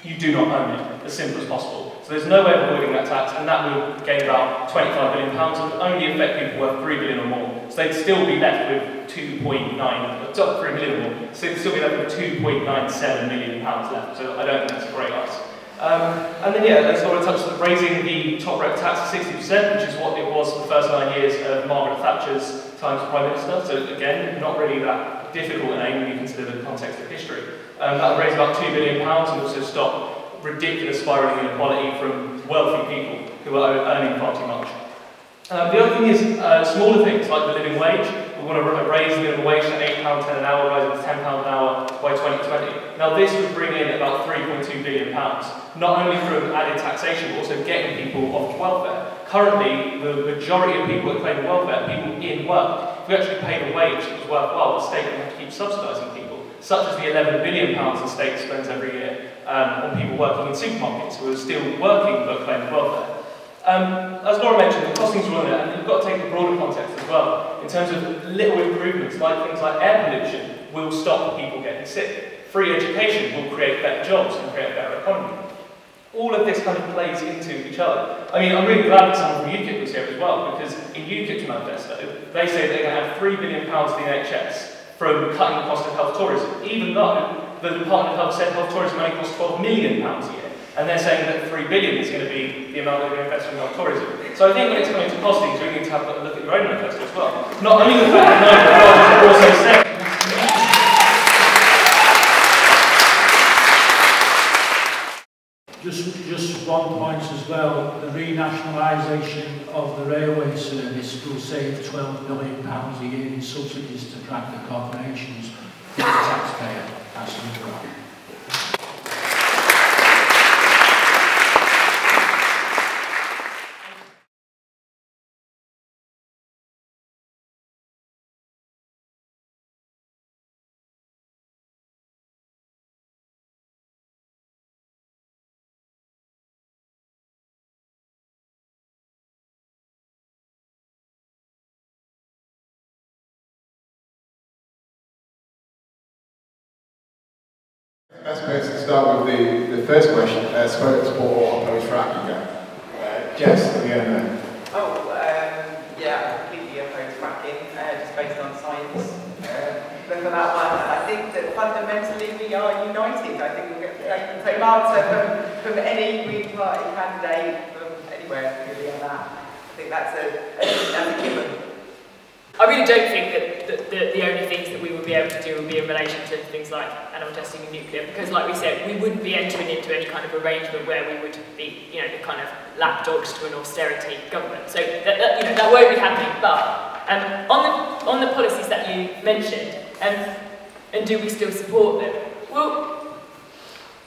you do not own it, as simple as possible. So there's no way of avoiding that tax, and that will gain about £25 billion and only affect people worth £3 billion or more. So they'd still be left with 3 million or more. So they'd still be left with £2.97 million left. So I don't think that's a great ask. And then yeah, let's sort of touch on raising the top rate tax to 60%, which is what it was for the first 9 years of Margaret Thatcher's time as Prime Minister. So again, not really that difficult an aim when you consider the context of history. That would raise about £2 billion and also stop ridiculous spiralling inequality from wealthy people who are earning far too much. The other thing is smaller things like the living wage. We want to raise the minimum wage to £8.10 an hour, rising to £10 an hour by 2020. Now this would bring in about £3.2 billion, not only from added taxation, but also getting people off welfare. Currently, the majority of people that claim welfare are people in work. If we actually paid a wage that was worthwhile, the state would have to keep subsidising people, such as the £11 billion the state spends every year on people working in supermarkets who are still working but claim welfare. As Laura mentioned, the costings are on there, and you've got to take the broader context as well. In terms of little improvements, like things like air pollution, will stop people getting sick. Free education will create better jobs and create a better economy. All of this kind of plays into each other. I mean, I'm really glad that someone from UKIP was here as well, because in UKIP's manifesto, they say they're going to have £3 billion to the NHS from cutting the cost of health tourism, even though the Department of Health said health tourism only costs £12 million a year. And they're saying that £3 billion is going to be the amount they're going to invest in health tourism. So I think when it's coming to costings, we need to have a look at your own manifesto as well. Not only the fact that no, but also saying. Just one point as well, the renationalisation of the railway service will save £12 million a year in subsidies to private corporations for the taxpayer. That's right. Best person to start with the first question, support or oppose fracking. Jess, at the end there. Yeah, I completely oppose fracking, just based on science. But for that one, I think that fundamentally we are united. I think we'll get the same answer from any Green Party candidate from anywhere really on that. I think that's a given. I really don't think that the only things that we would be able to do would be in relation to things like animal testing and nuclear, because like we said, we wouldn't be entering into any kind of arrangement where we would be, you know, the kind of lapdogs to an austerity government. So that won't be happening. But on the policies that you mentioned, and do we still support them? Well,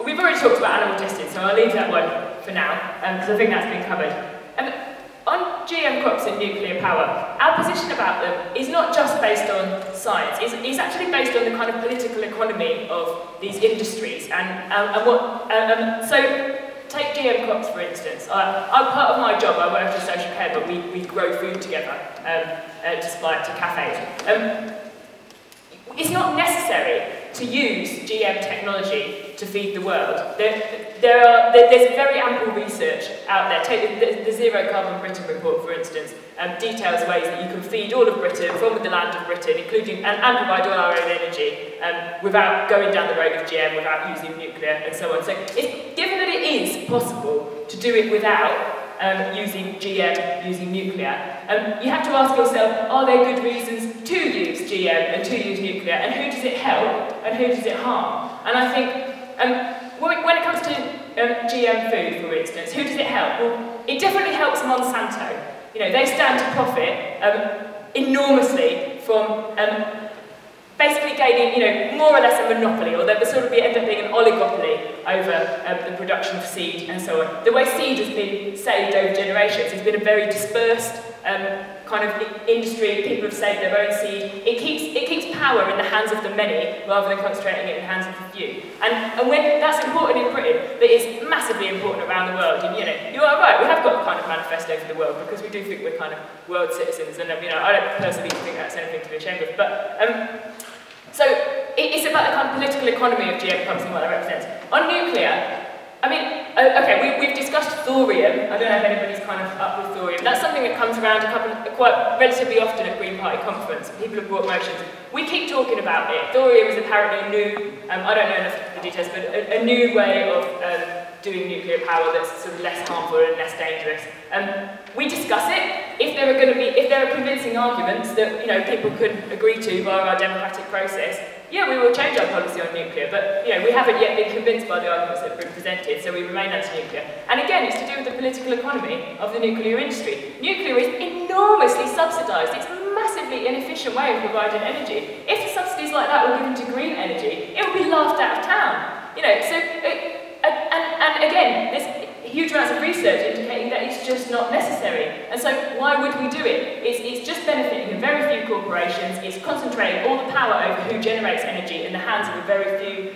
we've already talked about animal testing, so I'll leave that one for now, because I think that's been covered. On GM crops and nuclear power, our position about them is not just based on science, it's actually based on the kind of political economy of these industries. So take GM crops for instance. I'm part of my job, I work in social care, but we grow food together to supply it to cafes. It's not necessary to use GM technology to feed the world. There's very ample research out there. Take the Zero Carbon Britain report, for instance, details ways that you can feed all of Britain from the land of Britain, including and provide all our own energy without going down the road of GM, without using nuclear, and so on. So, given that it is possible to do it without using GM, using nuclear, you have to ask yourself, are there good reasons to use GM and to use nuclear, and who does it help and who does it harm? And I think when it comes to GM food, for instance, who does it help? Well, it definitely helps Monsanto. You know, they stand to profit enormously from basically gaining, you know, more or less a monopoly, or there sort of end up being an oligopoly over the production of seed and so on. The way seed has been saved over generations has been a very dispersed kind of industry. People have saved their own seed. It keeps power in the hands of the many rather than concentrating it in the hands of the few. And when that's important in Britain, but it's massively important around the world. And you know, you are right. We have got a kind of manifesto for the world because we do think we're kind of world citizens. And you know, I don't personally think that's anything to be ashamed of. But so it's about the kind of political economy of GM crops and what that represents. On nuclear, I mean, okay, we've discussed thorium. I don't know if anybody's kind of up with thorium. That's something that comes around quite relatively often at Green Party conference. People have brought motions. We keep talking about it. Thorium is apparently a new, I don't know enough of the details, but a new way of doing nuclear power that's sort of less harmful and less dangerous. We discuss it. If there are convincing arguments that people could agree to via our democratic process, yeah, we will change our policy on nuclear, but we haven't yet been convinced by the arguments that have been presented, so we remain anti-nuclear. And again, it's to do with the political economy of the nuclear industry. Nuclear is enormously subsidised. It's a massively inefficient way of providing energy. If the subsidies like that were given to green energy, it would be laughed out of town. And again, there's huge amounts of research indicating that it's just not necessary. And so why would we do it? It's just benefiting a very few corporations. It's concentrating all the power over who generates energy in the hands of a very few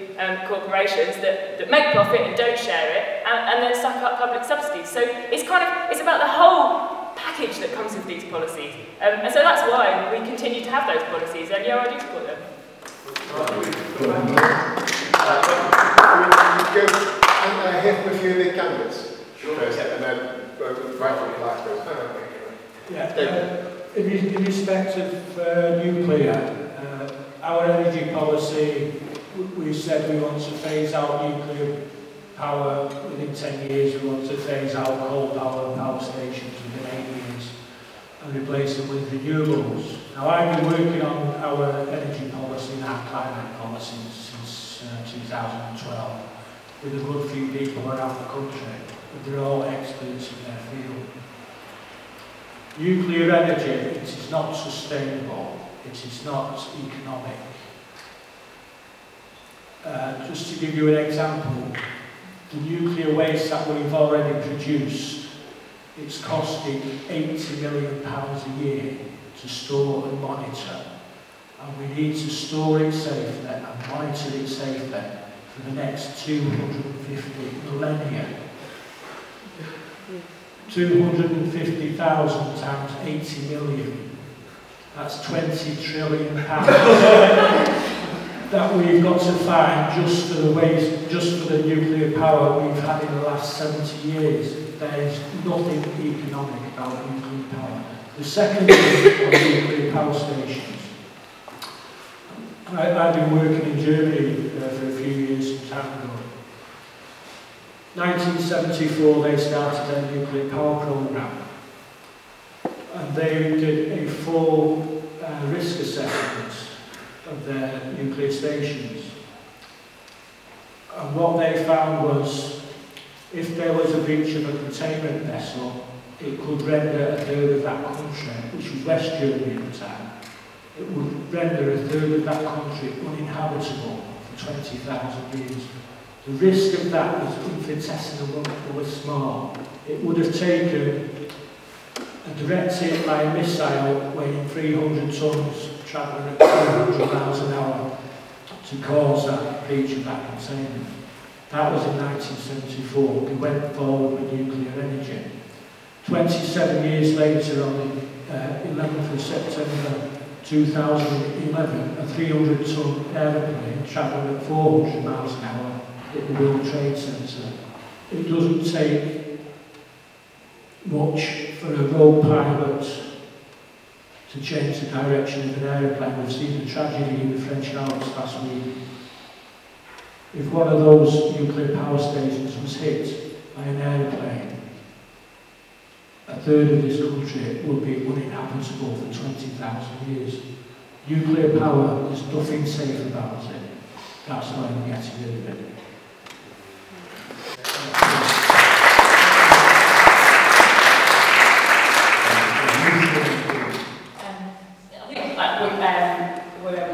corporations that make profit and don't share it, and then suck up public subsidies. So it's about the whole package that comes with these policies. And so that's why we continue to have those policies, and yeah, I do support them. And hear from a few of the candidates. Sure. And then right from the last in respect of nuclear, our energy policy, we said we want to phase out nuclear power within 10 years. We want to phase out coal power stations within 8 years and replace them with renewables. Now, I've been working on our energy policy and our climate policy since 2012 with a good few people around the country, but they're all experts in their field. Nuclear energy, it is not sustainable, it is not economic. Just to give you an example, the nuclear waste that we've already produced, it's costing £80 million a year to store and monitor. And we need to store it safely and monitor it safely for the next 250 millennia. 250,000 times 80 million. That's £20 trillion that we've got to find just for the waste, just for the nuclear power we've had in the last 70 years. There's nothing economic about nuclear power. The second thing on nuclear power stations. I've been working in Germany for a few years some time ago. 1974 they started their nuclear power programme, and they did a full risk assessment of their nuclear stations. And what they found was, if there was a breach of a containment vessel, it could render a third of that country, which was West Germany at the time, it would render a third of that country uninhabitable for 20,000 years. The risk of that was infinitesimal, it was small. It would have taken a direct hit by a missile weighing 300 tons, travelling at 200 miles an hour, to cause that breach of that containment. That was in 1974. We went forward with nuclear energy. 27 years later, on the 11th of September 2011, a 300-ton aeroplane travelling at 400 miles an hour hit the World Trade Center. It doesn't take much for a rogue pilot to change the direction of an aeroplane. We've seen the tragedy in the French Alps last week. If one of those nuclear power stations was hit by an aeroplane, a third of this country will be uninhabitable for 20,000 years. Nuclear power, there's nothing safe about it. That's why we're getting rid of it.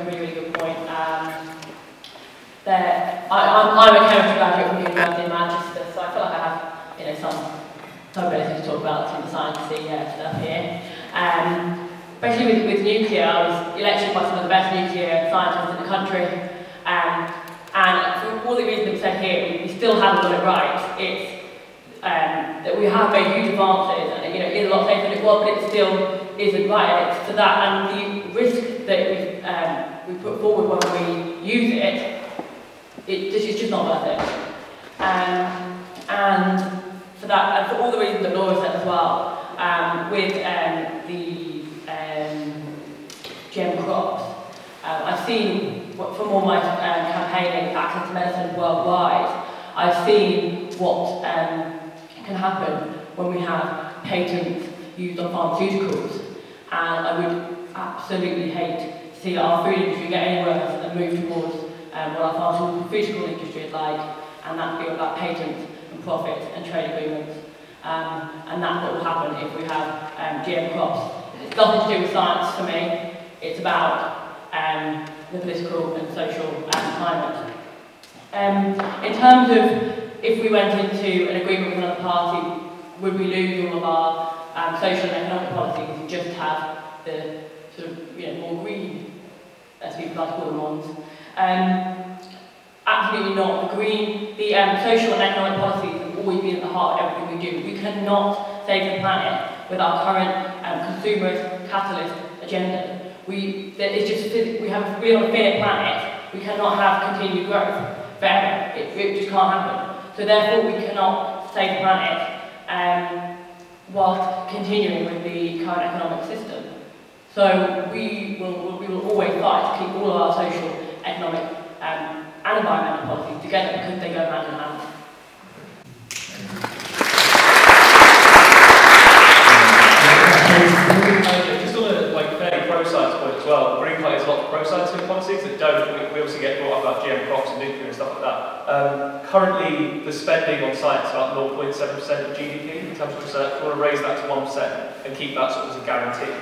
a really good point. I'm a chemistry graduate from the University of Manchester, so I feel like I have some ability to talk about some of the sciencey stuff here. Especially with nuclear, I was elected by some of the best nuclear scientists in the country, and for all the reasons that we said here, we still haven't got it right. It's that we have made huge advances, and it is a lot safer than it was, but it still isn't right. And it's for that, and the risk that we put forward when we use it, it's just not worth it. And for that, and for all the reasons that Laura said as well, with the GM crops, I've seen from all my campaigning access to medicine worldwide, I've seen what can happen when we have patents used on pharmaceuticals. And I would absolutely hate to see our food industry get any worse and move towards what our pharmaceutical industry is like, and that's built about patents and profits and trade agreements. And that's what will happen if we have GM crops. It's nothing to do with science for me. It's about the political and social climate. In terms of if we went into an agreement with another party, would we lose all of our social and economic policies and just have the sort of more green, as people like to call them, ones? Absolutely not. The social and economic policies have always been at the heart of everything we do. We cannot save the planet with our current consumerist, capitalist agenda. We have a real finite planet. We cannot have continued growth forever. It just can't happen. So therefore, we cannot save the planet whilst continuing with the current economic system. So we will always fight to keep all of our social, economic, and environmental policies together because they go hand in hand. Just on a fairly pro-science point as well, the Green Party has lots of pro-scientific policies that don't. We obviously get brought up about GM crops and nuclear and stuff like that. Currently, the spending on science is about 0.7% of GDP in terms of research. We want to raise that to 1% and keep that sort of as a guarantee.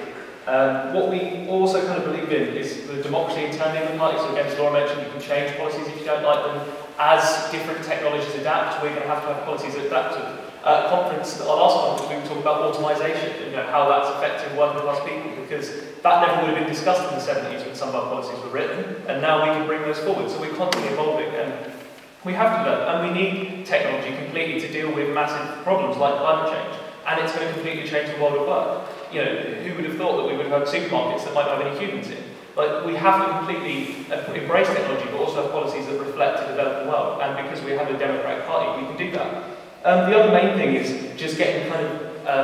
What we also kind of believe in is the democracy internally in the party. So again, as Laura mentioned, you can change policies if you don't like them. As different technologies adapt, we're going to have policies that adapt to them. At our last conference, we were talking about automisation, how that's affecting working class people, because that never would have been discussed in the 70s when some of our policies were written, and now we can bring those forward. So we're constantly evolving, and we have to learn, and we need technology completely to deal with massive problems like climate change, and it's going to completely change the world of work. Who would have thought that we would have had supermarkets that might not have any humans in? We have to completely embrace technology, but also have policies that reflect the developing world, and because we have a democratic party, we can do that. The other main thing is just getting kind of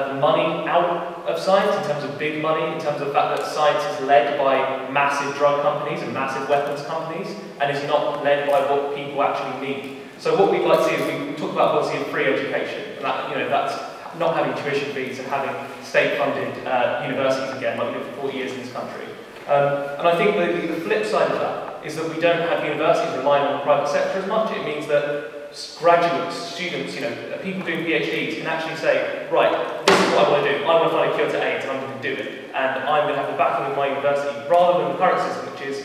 the money out of science in terms of big money, in terms of the fact that science is led by massive drug companies and massive weapons companies, and is not led by what people actually need. So what we'd like to see is we talk about policy of free education, and that's not having tuition fees and having state-funded universities again, like we did for 40 years in this country. And I think the flip side of that is that we don't have universities relying on the private sector as much. It means that graduates, students, people doing PhDs can actually say, right, this is what I want to do. I want to find a cure to AIDS and I'm going to do it. And I'm going to have the backing of my university, rather than the current system, which is,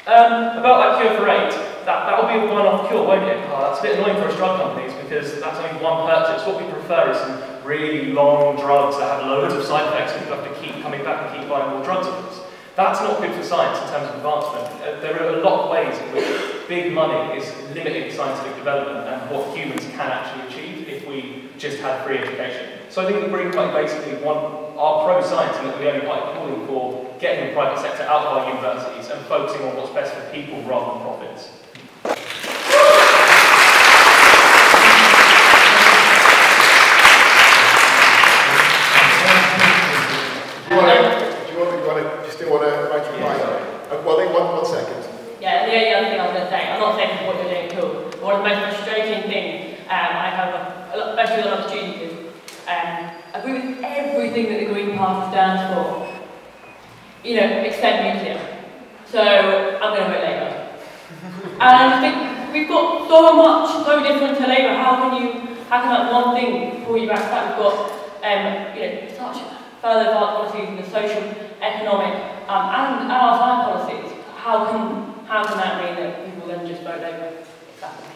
about that cure for AIDS, that'll be a one-off cure, won't it? That's a bit annoying for us drug companies because that's only one purchase. What we prefer is some really long drugs that have loads of side effects and people have to keep coming back and keep buying more drugs with us. That's not good for science in terms of advancement. There are a lot of ways in which big money is limiting scientific development and what humans can actually achieve if we just had free education. So I think the Green Party basically are pro-science and that we're the only party calling for getting the private sector out of our universities and focusing on what's best for people rather than profits. One second. Yeah, the only other thing I was going to say, I'm not saying what you're doing at all, but one of the most frustrating things I have, especially with a lot of students, is I agree with everything that the Green Party stands for, except nuclear. So I'm going to vote Labour. And I just think we've got so different to Labour. How can that one thing pull you back to that? We've got such further advanced policies in the social, economic, and our science policies. How can that mean that people then just vote Labour? Exactly.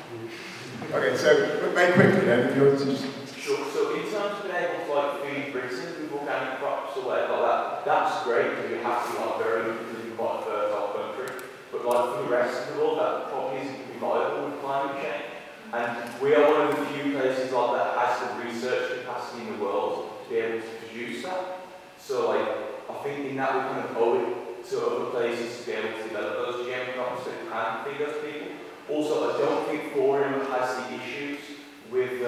Okay, so very quickly then, if you want to just... Sure, so in terms of being able to feed Britain with organic crops or whatever like that, that's great because we have to be quite a fertile country. But for the rest of the world, that probably isn't going to be viable with climate change. And we are one of the few places like that has the research capacity in the world to be able to produce that. So I think in that we kind of owe it to other places to be able to develop those GM crops that can feed those people. Also, I don't think thorium has the issues with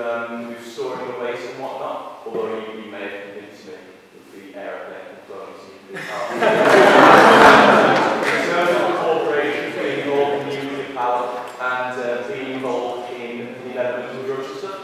storing the waste and whatnot, although you may have convinced me with the aeroplane and throwing in terms of corporations being involved in nuclear power and being involved in the development of drugs and stuff,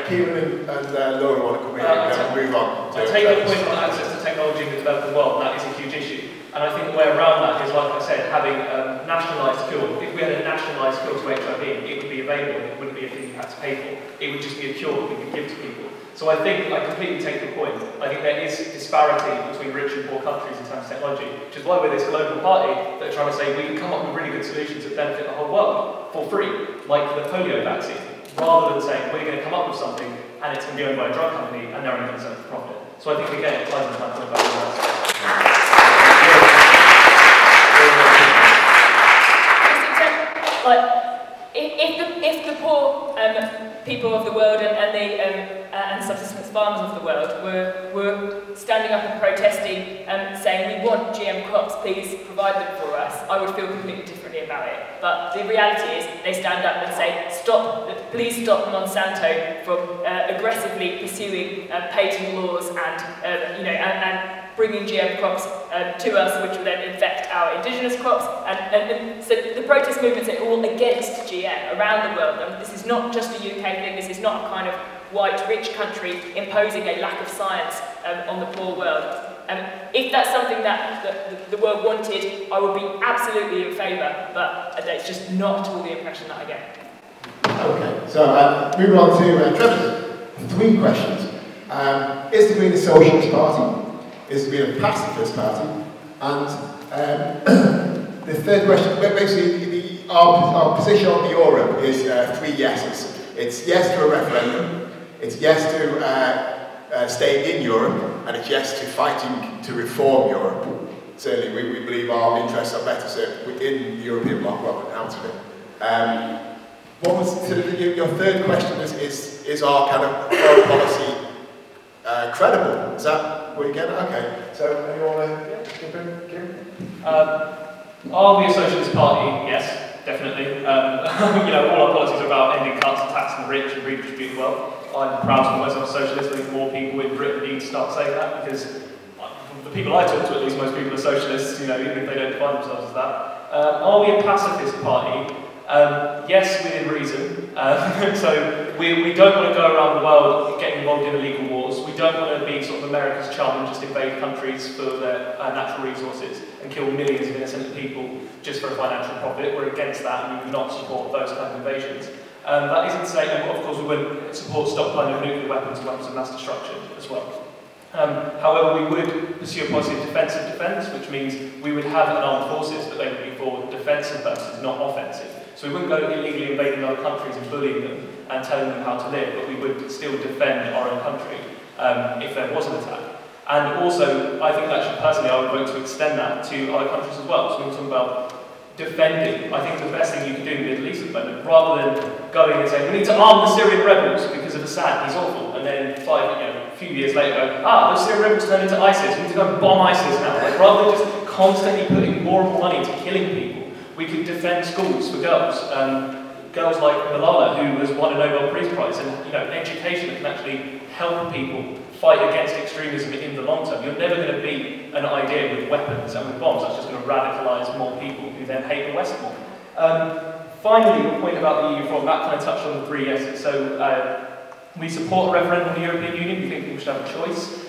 Kieran and Laura want to come in and then move on. I take the point on access to technology in the developing world, and that is a huge issue. And I think the way around that is, like I said, having a nationalised cure. If we had a nationalised cure to HIV, it would be available. It wouldn't be a thing you had to pay for. It would just be a cure that we could give to people. So I think I completely take the point. I think there is disparity between rich and poor countries in terms of technology, which is why we're this global party that are trying to say we can come up with really good solutions that benefit the whole world for free, like the polio vaccine, rather than saying we're going to come up with something and it's going to be owned by a drug company and they're only going to sell it for profit. So I think again it ties into my point about the if the poor people of the world and subsistence farmers of the world were standing up and protesting saying we want GM crops, please provide them for us, I would feel completely differently about it. But the reality is they stand up and say please stop Monsanto from aggressively pursuing patent laws and bringing GM crops to us, which will then infect our indigenous crops. And so the protest movements are all against GM around the world. And this is not just a UK thing, this is not a kind of white, rich country imposing a lack of science on the poor world. If that's something that the world wanted, I would be absolutely in favour, but it's just not all the impression that I get. Okay, so moving on to Trevor's 3 questions. Is the Green a socialist party? Is the Green a pacifist party? And the third question, basically our position on Europe is 3 yeses. It's yes to a referendum, it's yes to staying in Europe, and it's yes to fighting to reform Europe. Certainly we believe our interests are better served within the European bloc rather than out of it. What was your third question is our kind of foreign policy credible? Is that what you get? Okay. So anyone want to jump in, Kim? Are we a socialist party? Yes, definitely. All our policies are about ending cuts and taxing the rich and redistributing wealth. I'm proud to call myself a socialist. I think more people in Britain need to start saying that, because the people I talk to, at least most people are socialists, even if they don't define themselves as that. Are we a pacifist party? Yes, within reason. So we don't want to go around the world getting involved in illegal wars. We don't want to be sort of America's chum and just invade countries for their natural resources and kill millions of innocent people just for a financial profit. We're against that, and we would not support those kind of invasions. That isn't saying, of course, we wouldn't support stockpiling of nuclear weapons and weapons of mass destruction as well. However, we would pursue a policy of defensive defence, which means we would have an armed forces, but they would be for defensive purposes, not offensive. So we wouldn't go illegally invading other countries and bullying them and telling them how to live, but we would still defend our own country if there was an attack. And also, I think actually personally, I would vote to extend that to other countries as well. So we're talking about defending. I think the best thing you can do in the Middle East at the moment, rather than going and saying, we need to arm the Syrian rebels because of Assad, he's awful, and then a few years later go, those Syrian rebels turned into ISIS, we need to go and bomb ISIS now. Rather than just constantly putting more and more money into killing people, we could defend schools for girls. Girls like Malala, who has won a Nobel Peace Prize, and education can actually help people fight against extremism in the long term. You're never going to beat an idea with weapons and with bombs. That's just going to radicalise more people who then hate the West more. Finally, your point about the EU reform, that kind of touched on the 3 yeses. So we support a referendum in the European Union. We think people should have a choice.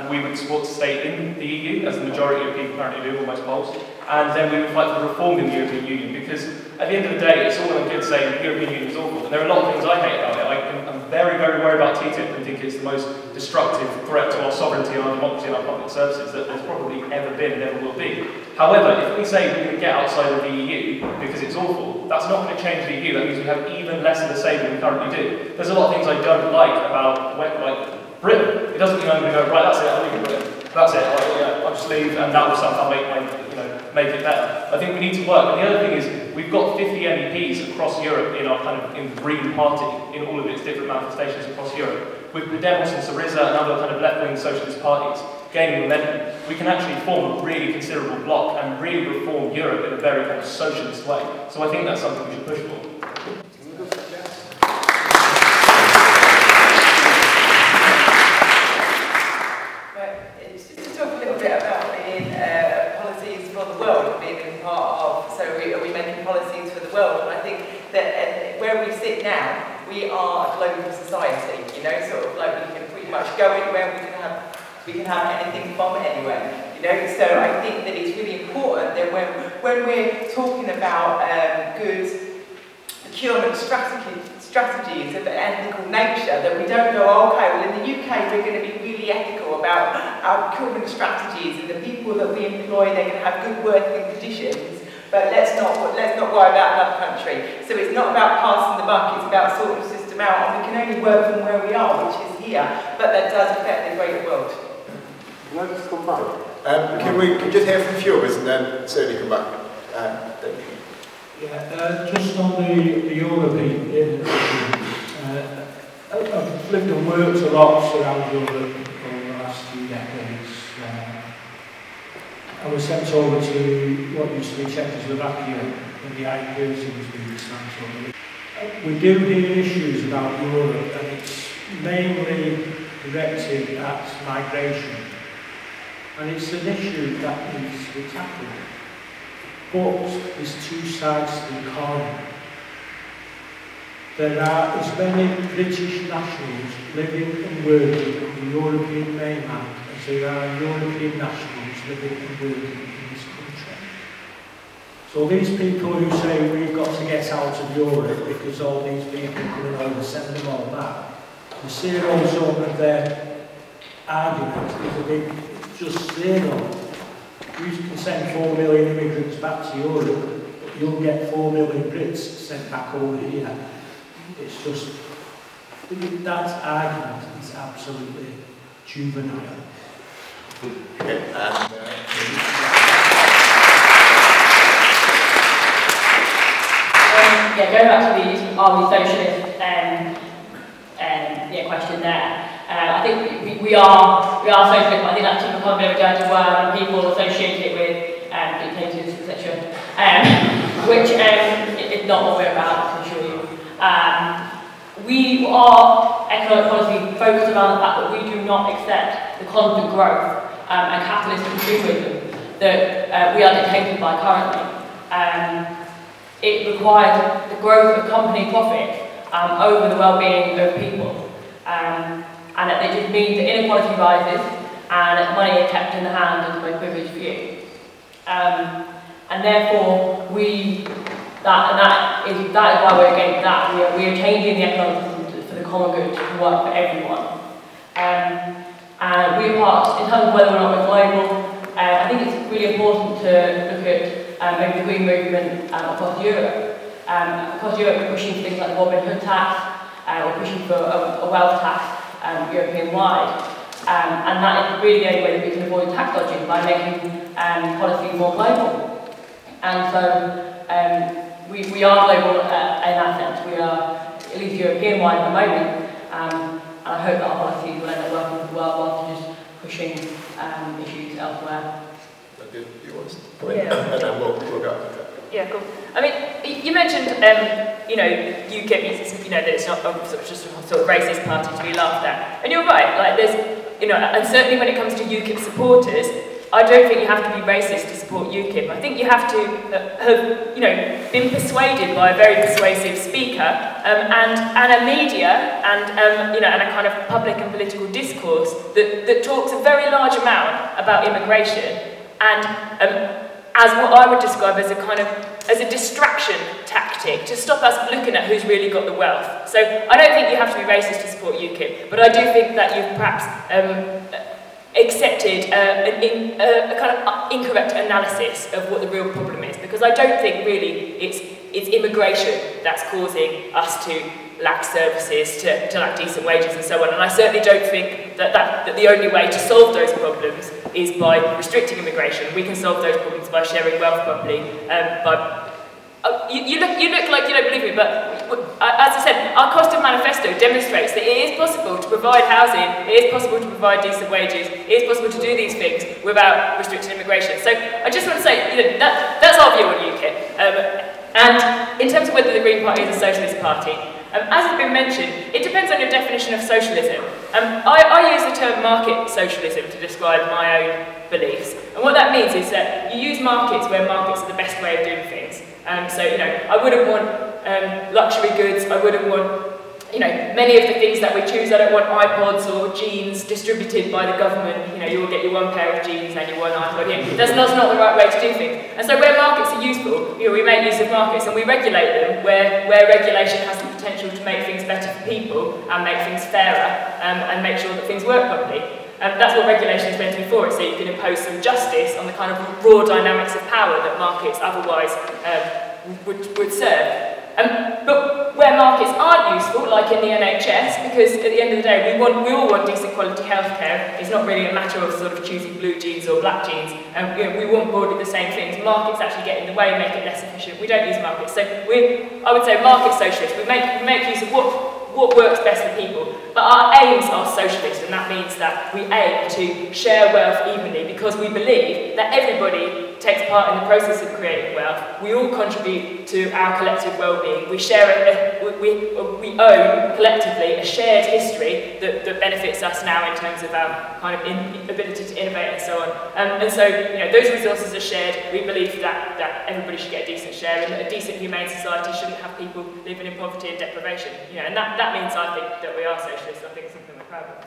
We would support to stay in the EU, as the majority of people currently do, almost polls. And then we would fight for reform in the European Union, because at the end of the day, it's all well and good saying the European Union is awful. And there are a lot of things I hate about it. I'm very, very worried about TTIP and think it's the most destructive threat to our sovereignty and our democracy and our public services that there's probably ever been and ever will be. However, if we say we're going to get outside of the EU because it's awful, that's not going to change the EU. That means we have even less of a say than we currently do. There's a lot of things I don't like about Britain. It doesn't mean I'm going to go, right, that's it, I'll leave Britain. That's it, I'll just leave and that will somehow make it better. I think we need to work. And the other thing is, we've got 50 MEPs across Europe in our in the Green Party, in all of its different manifestations across Europe. With Podemos and Syriza and other kind of left-wing socialist parties gaining momentum, we can actually form a really considerable bloc and really reform Europe in a very kind of socialist way. So I think that's something we should push for. now, we are a global society, you know, sort of like we can pretty much go anywhere, we can have anything from anywhere, you know, so I think that it's really important that when we're talking about good procurement strategies of an ethical nature, that we don't go, oh, okay, well in the UK we're going to be really ethical about our procurement strategies and the people that we employ, they're going to have good working conditions, but let's not worry about another country. So it's not about passing the buck, it's about sorting the system out, and we can only work from where we are, which is here, but that does affect the greater world. Can I just come back? Can we just hear from a few of us and then certainly come back? Yeah, just on the European issue, I've lived and worked a lot around Europe over the last few decades. I was sent over to what used to be Czechoslovakia in the 80s and was being sent over. We do hear issues about Europe, and it's mainly directed at migration. And it's an issue that needs to be tackled. But there's two sides to the coin. There are as many British nationals living and working on the European mainland as there are European nationals living and working in this country. So these people who say we've got to get out of Europe because all these people coming over, send them all back, the zero sum of their argument is a big just zero. You can send 4 million immigrants back to Europe, but you'll get 4 million Brits sent back over here. It's just, that argument is absolutely juvenile. Okay, yeah, going back to the are we socialist question there. I think we are socialist, but I think that's become a bit of a dirty word and people associate it with dictators, etc. Which is not what we're about, I can assure you. We are economic policy focused around the fact that we do not accept the constant growth and capitalist consumerism that we are dictated by currently. It requires the growth of company profit over the well-being of people. And that it just means that inequality rises and money is kept in the hands of the most privileged few. And therefore, that is why we're against that. We are changing the economic system for the common good to work for everyone. And we are part, in terms of whether or not we're global, I think it's really important to look at maybe the green movement across Europe. Across Europe, we're pushing things like the Robin Hood tax, we're pushing for a wealth tax European-wide. And that is really the only way that we can avoid tax dodging, by making policies more global. And so we are global in that sense. We are at least European-wide at the moment. And I hope that our policies will end up working for the world rather than just pushing issues elsewhere. Do you want to come in? And then we'll go. Yeah, cool. I mean, you mentioned, you know, UKIP, you know, that it's not just a sort of racist party to be laughed at. And you're right, like there's, you know, and certainly when it comes to UKIP supporters, I don't think you have to be racist to support UKIP. I think you have to have, you know, been persuaded by a very persuasive speaker and a media and, you know, and a kind of public and political discourse that talks a very large amount about immigration and as what I would describe as a kind of, as a distraction tactic to stop us looking at who's really got the wealth. So I don't think you have to be racist to support UKIP, but I do think that you've perhaps accepted a kind of incorrect analysis of what the real problem is, because I don't think really it's immigration that's causing us to lack services, to lack decent wages and so on. And I certainly don't think that the only way to solve those problems is by restricting immigration. We can solve those problems by sharing wealth properly. You look like you don't believe me, but as I said, our Cost of Manifesto demonstrates that it is possible to provide housing, it is possible to provide decent wages, it is possible to do these things without restricting immigration. So I just want to say, you know, that's our view on UKIP. And in terms of whether the Green Party is a socialist party, as has been mentioned, it depends on your definition of socialism. I use the term market socialism to describe my own beliefs. And what that means is that you use markets where markets are the best way of doing things. So, you know, I wouldn't want luxury goods. I wouldn't want, you know, many of the things that we choose. I don't want iPods or jeans distributed by the government. You know, you will get your one pair of jeans and your one iPod. You know, that's not the right way to do things. And so where markets are useful, you know, we make use of markets and we regulate them where regulation has the potential to make things better for people and make things fairer and make sure that things work properly. That's what regulation is meant to be for, so you can impose some justice on the kind of raw dynamics of power that markets otherwise would serve. But where markets aren't useful, like in the NHS, because at the end of the day, we all want decent quality healthcare. It's not really a matter of sort of choosing blue jeans or black jeans. You know, we want broadly the same things. Markets actually get in the way and make it less efficient. We don't use markets. So I would say market socialists. We make use of what works best for people. But our aims are socialist, and that means that we aim to share wealth evenly because we believe that everybody takes part in the process of creating wealth. We all contribute to our collective well-being. We share we own collectively a shared history that benefits us now in terms of our kind of ability to innovate and so on. And so, you know, those resources are shared. We believe that everybody should get a decent share, and that a decent humane society shouldn't have people living in poverty and deprivation. You know, and that means I think that we are socialists. I think it's something we're proud of.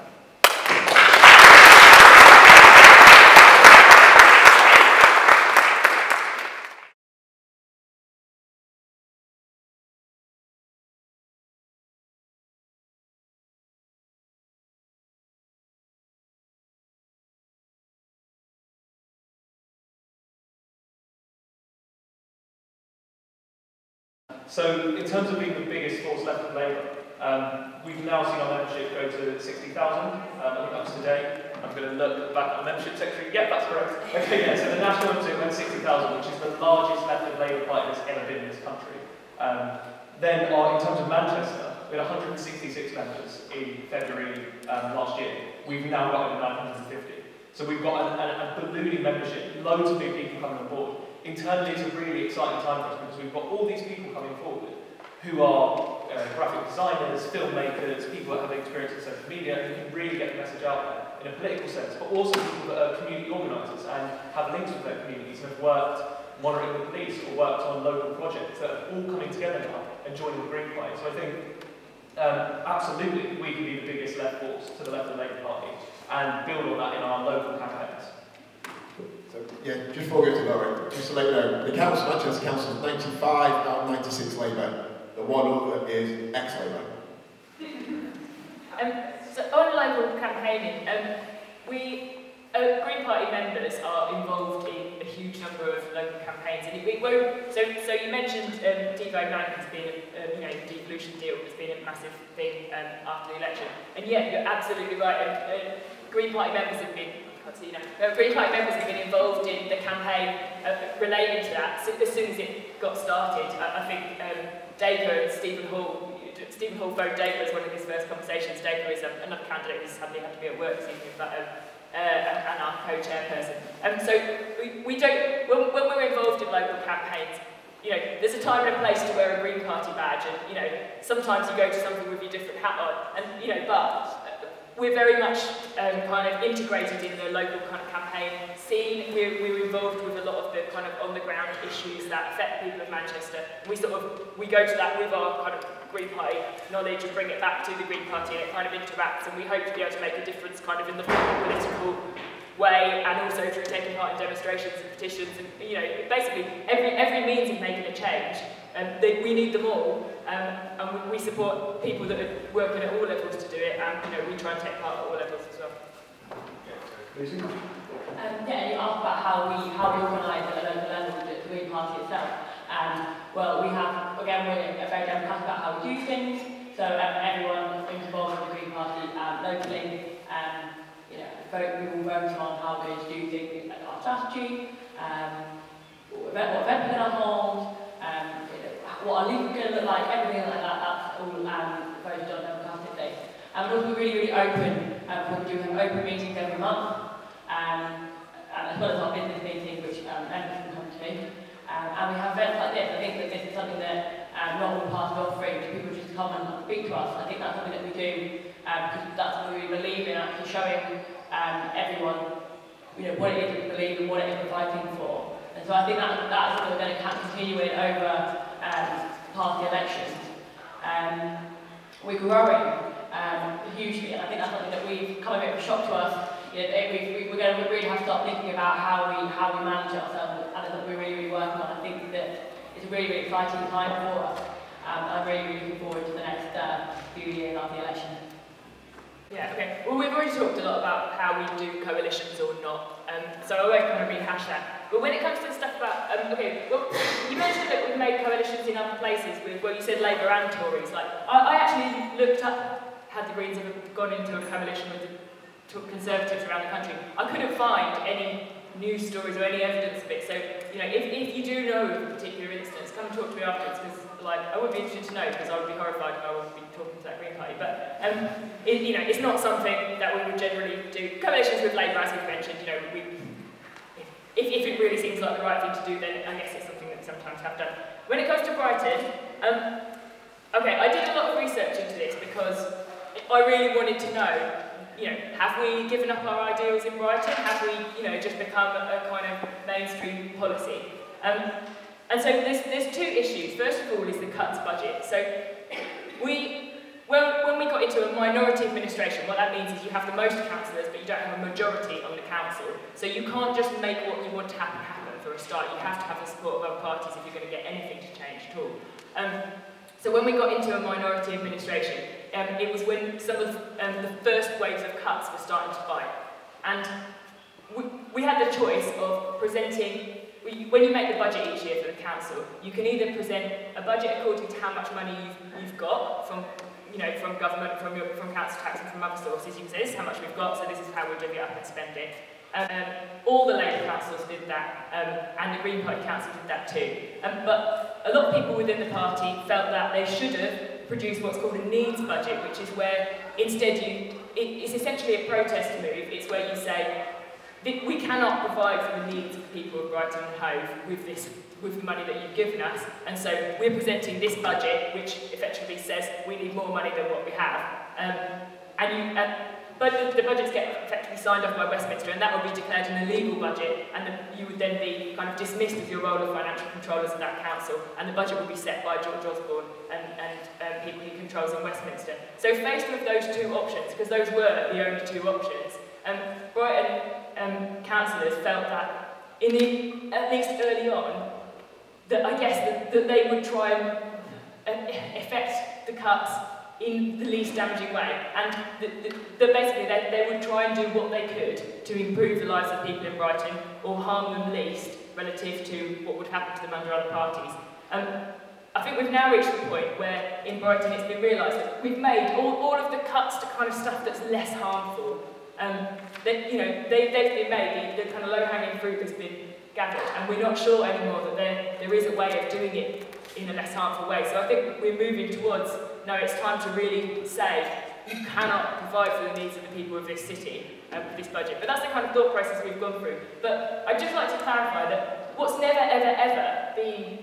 So in terms of being the biggest force left of Labour, we've now seen our membership go to 60,000. I think that's today. I'm going to look back at the membership secretary. Yeah, that's correct. Okay, yeah, so the national membership went 60,000, which is the largest left of Labour party that's ever been in this country. Then in terms of Manchester, we had 166 members in February last year. We've now got over 950. So we've got a ballooning membership, loads of new people coming on board. Internally, it's a really exciting time for us because we've got all these people coming forward who are graphic designers, filmmakers, people that have experience in social media, and who can really get the message out there in a political sense, but also people that are community organisers and have links with their communities and have worked monitoring the police or worked on local projects that are all coming together now and joining the Green Party. So I think absolutely we can be the biggest left force to the left of the Labour Party and build on that in our local campaigns. So, yeah, just before we go to Lauren, just to let you know, the council, Manchester Council is 95 out of 96 Labour. The one other is ex-Labour. So on local campaigning, Green Party members are involved in a huge number of local campaigns, and it won't. So you mentioned defrauded has been, you know, the devolution deal has been a massive thing after the election, and yeah, you're absolutely right. Green Party members have been. Green Party members have been involved in the campaign related to that as soon as it got started. I think Dacre and Stephen Hall phoned Dacre as one of his first conversations. Dacre is another candidate who's sadly had to be at work this evening, but and our co-chairperson. So we don't, when we're involved in local campaigns, you know, there's a time and a place to wear a Green Party badge, and you know, sometimes you go to something with your different hat on, and you know, but we're very much kind of integrated in the local kind of campaign scene. We're involved with a lot of the kind of on-the-ground issues that affect people of Manchester. We go to that with our kind of Green Party knowledge and bring it back to the Green Party, and it kind of interacts, and we hope to be able to make a difference kind of in the political way, and also through taking part in demonstrations and petitions, and you know, basically every means of making a change. We need them all, and we support people that are working at all levels to do it, and you know, we try and take part at all levels as well. Lucy? Yeah, you asked about how we organise at a local level the Green Party itself. Well, we have, again, we're very democratic about how we do things, so everyone involved in the Green Party locally, you know, we will vote on how we're going to do things, like our strategy, what event we're going to hold, what our league is going to look like, everything like that, that's all voted on democratically. And we're also really, really open. We do have open meetings every month, as well as our business meetings, which members can come to. And we have events like this. I think that this is something that not all parties are offering to people just come and speak to us. I think that's something that we do because that's what we believe in, actually showing everyone, you know, what it is that we believe and what it is we're fighting for. And so I think that's what we're going to continue in over party elections. We're growing hugely, and I think that's something that we've come a bit of a shock to us. You know, we're going to really have to start thinking about how we manage ourselves, and that we're really working on. I think that it's a really exciting time for us. I'm really looking forward to the next few years after the election. Yeah, okay. Well, we've already talked a lot about how we do coalitions or not, so I won't kind of rehash that. But when it comes to the stuff about, okay, well, you mentioned that we've made coalitions in other places with, well, you said Labour and Tories. Like, I actually looked up, had the Greens ever gone into a coalition with the Conservatives around the country. I couldn't find any news stories or any evidence of it. So, you know, if you do know of a particular instance, come and talk to me afterwards, because, like, I would be interested to know, because I would be horrified if I would be talking to that Green Party. But, you know, it's not something that we would generally do. Coalitions with Labour, as we've mentioned, you know, if it really seems like the right thing to do, then I guess it's something that we sometimes have done. When it comes to Brighton, okay, I did a lot of research into this because I really wanted to know, you know, have we given up our ideals in Brighton? Have we, you know, just become a kind of mainstream policy? And so there's two issues. First of all is the cuts budget. So when we got into a minority administration, what that means is you have the most councillors, but you don't have a majority on the council. So you can't just make what you want to happen for a start. You have to have the support of other parties if you're going to get anything to change at all. So when we got into a minority administration, it was when some of the first waves of cuts were starting to bite. And we had the choice of presenting, when you make the budget each year for the council, you can either present a budget according to how much money you've got from, you know, from government, from council tax and from other sources. You can say, this is how much we've got, so this is how we divvy it up and spend it. All the Labour councils did that, and the Green Party council did that too. But a lot of people within the party felt that they should have produced what's called a needs budget, which is where instead it's essentially a protest move. It's where you say, we cannot provide for the needs of the people of Brighton and Hove with the money that you've given us, and so we're presenting this budget, which effectively says we need more money than what we have. But the budgets get effectively signed off by Westminster, and that will be declared an illegal budget, and you would then be kind of dismissed of your role of financial controllers of that council, and the budget will be set by George Osborne and people he controls in Westminster. So faced with those two options, because those were the only two options, Brighton councillors felt that, at least early on, that I guess that they would try and effect the cuts in the least damaging way, and basically they would try and do what they could to improve the lives of people in Brighton or harm them least relative to what would happen to them under other parties. I think we've now reached the point where in Brighton it's been realised that we've made all of the cuts to kind of stuff that's less harmful. That, you know, they've been made, the kind of low-hanging fruit has been gathered, and we're not sure anymore that there is a way of doing it in a less harmful way. So I think we're moving towards, no, it's time to really say, you cannot provide for the needs of the people of this city with this budget. But that's the kind of thought process we've gone through. But I'd just like to clarify that what's never, ever, ever been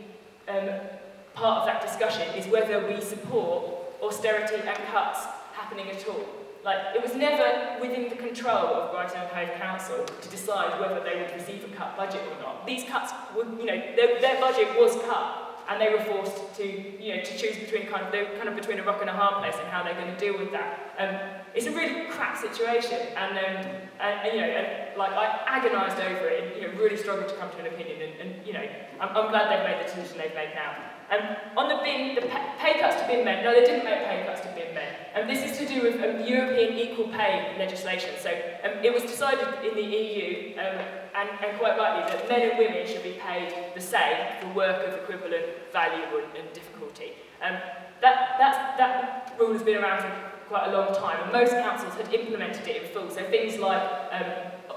part of that discussion is whether we support austerity and cuts happening at all. Like, it was never within the control of Brighton and Hove Council to decide whether they would receive a cut budget or not. These cuts were, you know, their budget was cut, and they were forced to, you know, to choose between between a rock and a hard place and how they're going to deal with that. It's a really crap situation, and you know, like, I agonised over it, and, you know, really struggled to come to an opinion, and you know, I'm glad they've made the decision they've made now. On the pay cuts to bin men, no, they didn't make pay cuts to bin men. This is to do with European equal pay legislation. So it was decided in the EU, and quite rightly, that men and women should be paid the same for work of equivalent value and difficulty. That rule has been around for quite a long time, and most councils had implemented it in full. So things like,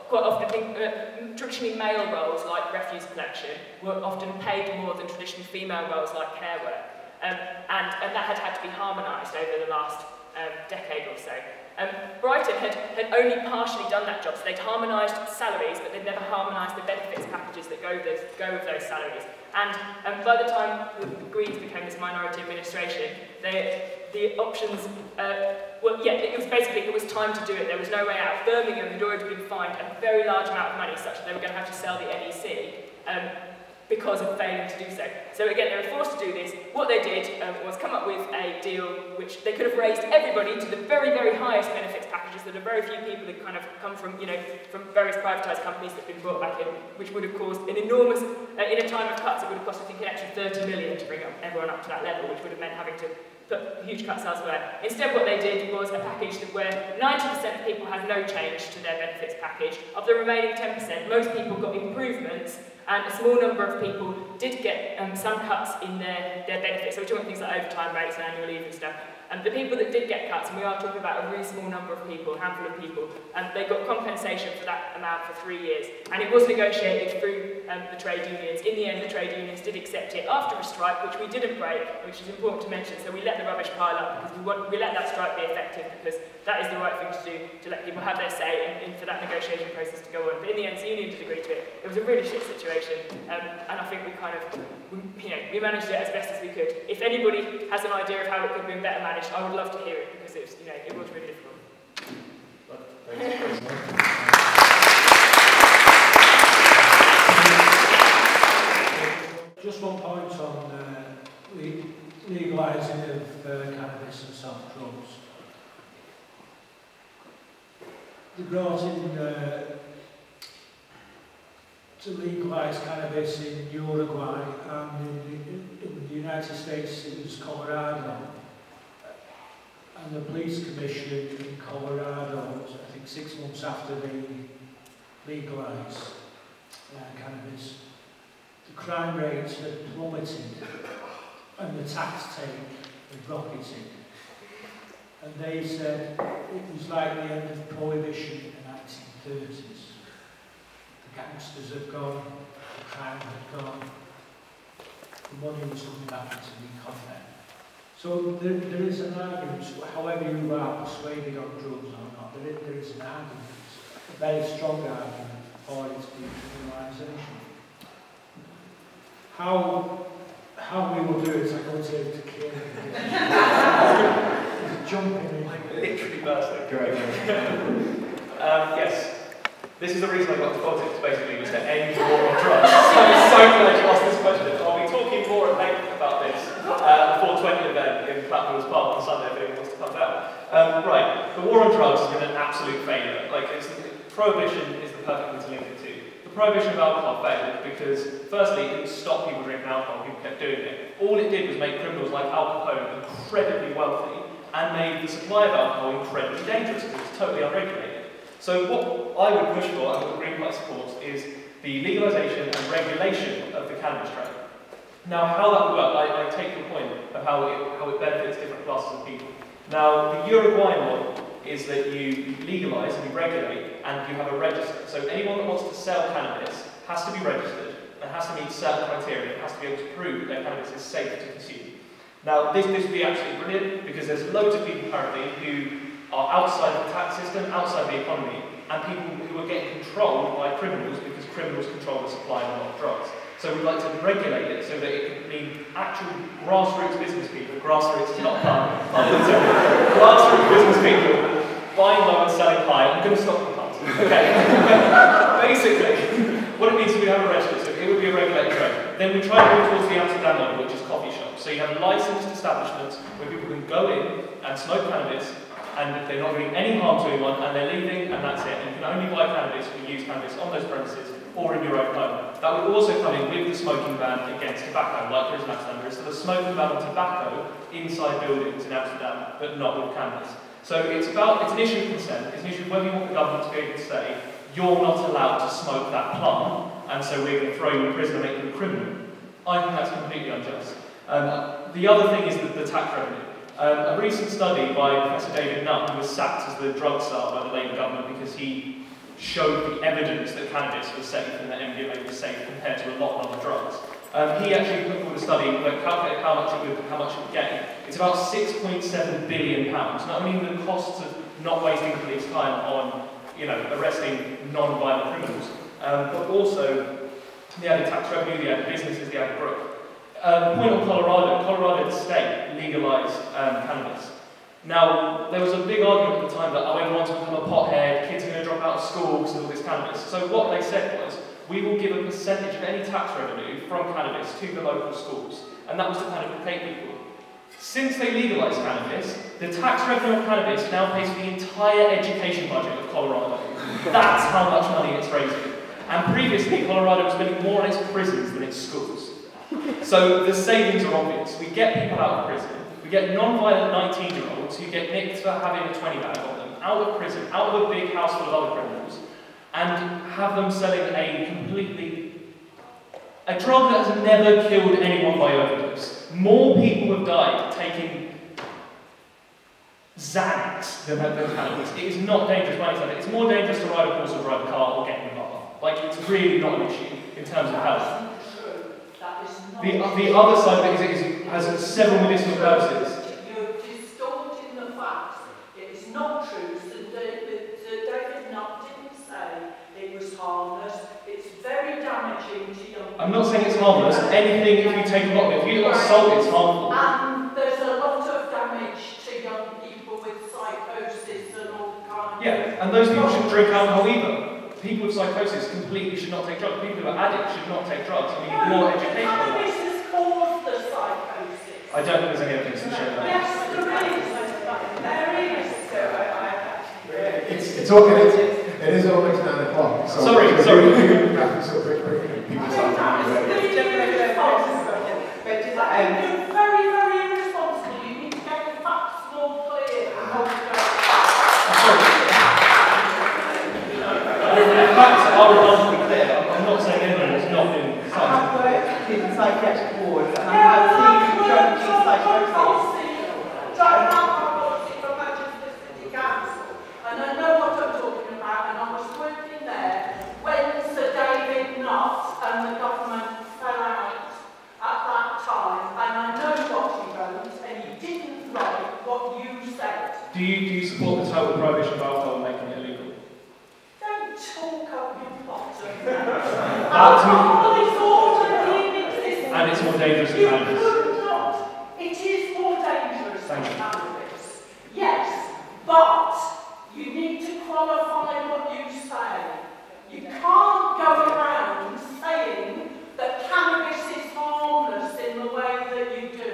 quite often, traditionally male roles like refuse collection were often paid more than traditionally female roles like care work. And that had to be harmonised over the last decade or so. Brighton had only partially done that job, so they'd harmonised salaries, but they'd never harmonised the benefits packages that go with those salaries. And by the time the Greens became this minority administration, the options, well, yeah, it was time to do it. There was no way out. Birmingham had already been fined a very large amount of money, such that they were going to have to sell the NEC. because of failing to do so. So again, they were forced to do this. What they did was come up with a deal which they could have raised everybody to the very, very highest benefits packages. There are very few people that kind of come from, from various privatised companies that have been brought back in, which would have caused an enormous, in a time of cuts, it would have cost, I think, an extra 30 million to bring everyone up to that level, which would have meant having to put huge cuts elsewhere. Instead, what they did was a package where 90% of people had no change to their benefits package. Of the remaining 10%, most people got improvements, and a small number of people did get some cuts in their benefits. So we're talking things like overtime rates and annual leave and stuff. The people that did get cuts, and we are talking about a really small number of people, a handful of people, they got compensation for that amount for 3 years. And it was negotiated through the trade unions. In the end, the trade unions did accept it after a strike, which we didn't break, which is important to mention. So we let the rubbish pile up because we let that strike be effective, because that is the right thing to do, to let people have their say and for that negotiation process to go on. But in the end, the union did agree to it. It was a really shit situation, and I think we we managed it as best as we could. If anybody has an idea of how it could have been better managed, I would love to hear it, because it was, it was really difficult. Just one point on legalising of cannabis and soft drugs. They brought in to legalise cannabis in Uruguay, and in the United States it was Colorado. And the police commission in Colorado, I think 6 months after they legalised cannabis, the crime rates had plummeted and the tax take had rocketed. And they said it was like the end of Prohibition in the 1930s. The gangsters had gone, the crime had gone, the money was coming back into the economy. So there is an argument, however you are persuaded on drugs or not, there is an argument, a very strong argument for its decriminalisation. How we will do it, I'm going to kill it. Jumping in. Literally bursting. Great. Yes. This is the reason I got to politics, basically, was to end the war on drugs. So I'm so glad you asked this question. I'll be talking more at length about this at the 420 event in Platform's Park on Sunday if anyone wants to come down. Right, the war on drugs has been an absolute failure. Prohibition is the perfect thing to link it to. The prohibition of alcohol failed because, firstly, it didn't stop people drinking alcohol, people kept doing it. All it did was make criminals like Al Capone incredibly wealthy and made the supply of alcohol incredibly dangerous because it's totally unregulated. So what I would push for, and what the Green Party supports, is the legalisation and regulation of the cannabis trade. Now, how that would work, I take your point of how it benefits different classes of people. Now, the Uruguayan model is that you legalise and you regulate and you have a register. So anyone that wants to sell cannabis has to be registered and has to meet certain criteria and has to be able to prove that their cannabis is safe to consume. Now, this would be absolutely brilliant because there's loads of people currently who are outside the tax system, outside the economy, and people who are getting controlled by criminals because criminals control the supply of a lot of drugs. So we'd like to regulate it so that it can mean actual grassroots business people, grassroots is not fun, grassroots business people buying low and selling high. I'm going to stop the puns. Okay. Basically, what it means is we have a register, so it would be a regulated trade. Then we try to move towards the Amsterdam model, which is coffee shops. So you have licensed establishments where people can go in and smoke cannabis, and they're not doing any harm to anyone, and they're leaving, and that's it. And you can only buy cannabis or use cannabis on those premises or in your own home. That would also come in with the smoking ban against tobacco, like there is in Amsterdam. There is the smoking ban on tobacco inside buildings in Amsterdam, but not with cannabis. So it's an issue of consent. It's an issue of whether you want the government to be able to say, you're not allowed to smoke that plant, and so we're going to throw you in prison and make you a criminal. I think that's completely unjust. The other thing is the tax revenue. A recent study by Professor David Nutt, who was sacked as the drug czar by the Labour government because he showed the evidence that cannabis was safe and that MDMA was safe compared to a lot of other drugs. He actually put forward a study that calculated how much it would gain. It's about £6.7 billion. Not only the costs of not wasting police time on, arresting non-violent criminals, but also the added tax revenue, the added businesses, the added growth. The point on Colorado state legalised cannabis. Now, there was a big argument at the time that everyone's become a pothead, kids are going to drop out of school because of all this cannabis. So what they said was, we will give a percentage of any tax revenue from cannabis to the local schools, and that was to kind of placate people. Since they legalised cannabis, the tax revenue of cannabis now pays for the entire education budget of Colorado. That's how much money it's raising. And previously, Colorado was spending more on its prisons than its schools. So the savings are obvious. We get people out of prison. We get non-violent 19-year-olds who get nicked for having a 20 bag on them, out of prison, out of a big house full of other criminals, and have them selling a drug that has never killed anyone by overdose. More people have died taking Xanax than cannabis. It is not dangerous by any standard. It's more dangerous to ride a horse or drive a car or get in a car. Like, it's really not an issue in terms of health. The other side of it is it has several medicinal purposes. You're distorting the facts. It is not true. So David Nutt didn't say it was harmless. It's very damaging to young people. I'm not saying it's harmless. Anything, if you take a lot of it, if you get a lot of salt, it's harmful. And there's a lot of damage to young people with psychosis and all kinds of... Yeah, and those people shouldn't drink alcohol either. People with psychosis completely should not take drugs. People who are addicts should not take drugs. We need more education on that. Cannabis has caused the psychosis. I don't think there's any evidence to show that. Yes, there is. It's okay. It is always 9 o'clock. So sorry. Wrap this up quickly. People start to You're very, very irresponsible. You need to get the facts more clear. The facts are abundantly clear. I'm not saying anyone has not been I have worked in psychiatric wards and I have seen drug use psychosis. From Manchester City Council, and I know what I'm talking about, and I was working there when Sir David Nutt and the government fell out at that time, and I know what he wrote, and he didn't write what you said. Do you support the total prohibition of alcohol and making it illegal? Don't talk up your bottom. Alcohol is already in existence. And it's more dangerous than cannabis. It is more dangerous than cannabis. Yes, but you need to qualify what you say. You can't go around saying that cannabis is harmless in the way that you do.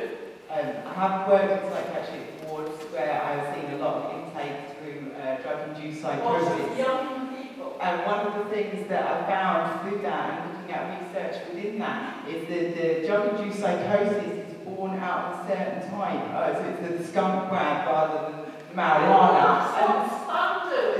I have worked in psychiatric wards where I've seen a lot of intake through drug-induced psychosis. Young people. And one of the things that I found through that and looking at research within that is that the drug-induced psychosis is born out of a certain type. So it's the skunk brag rather than marijuana.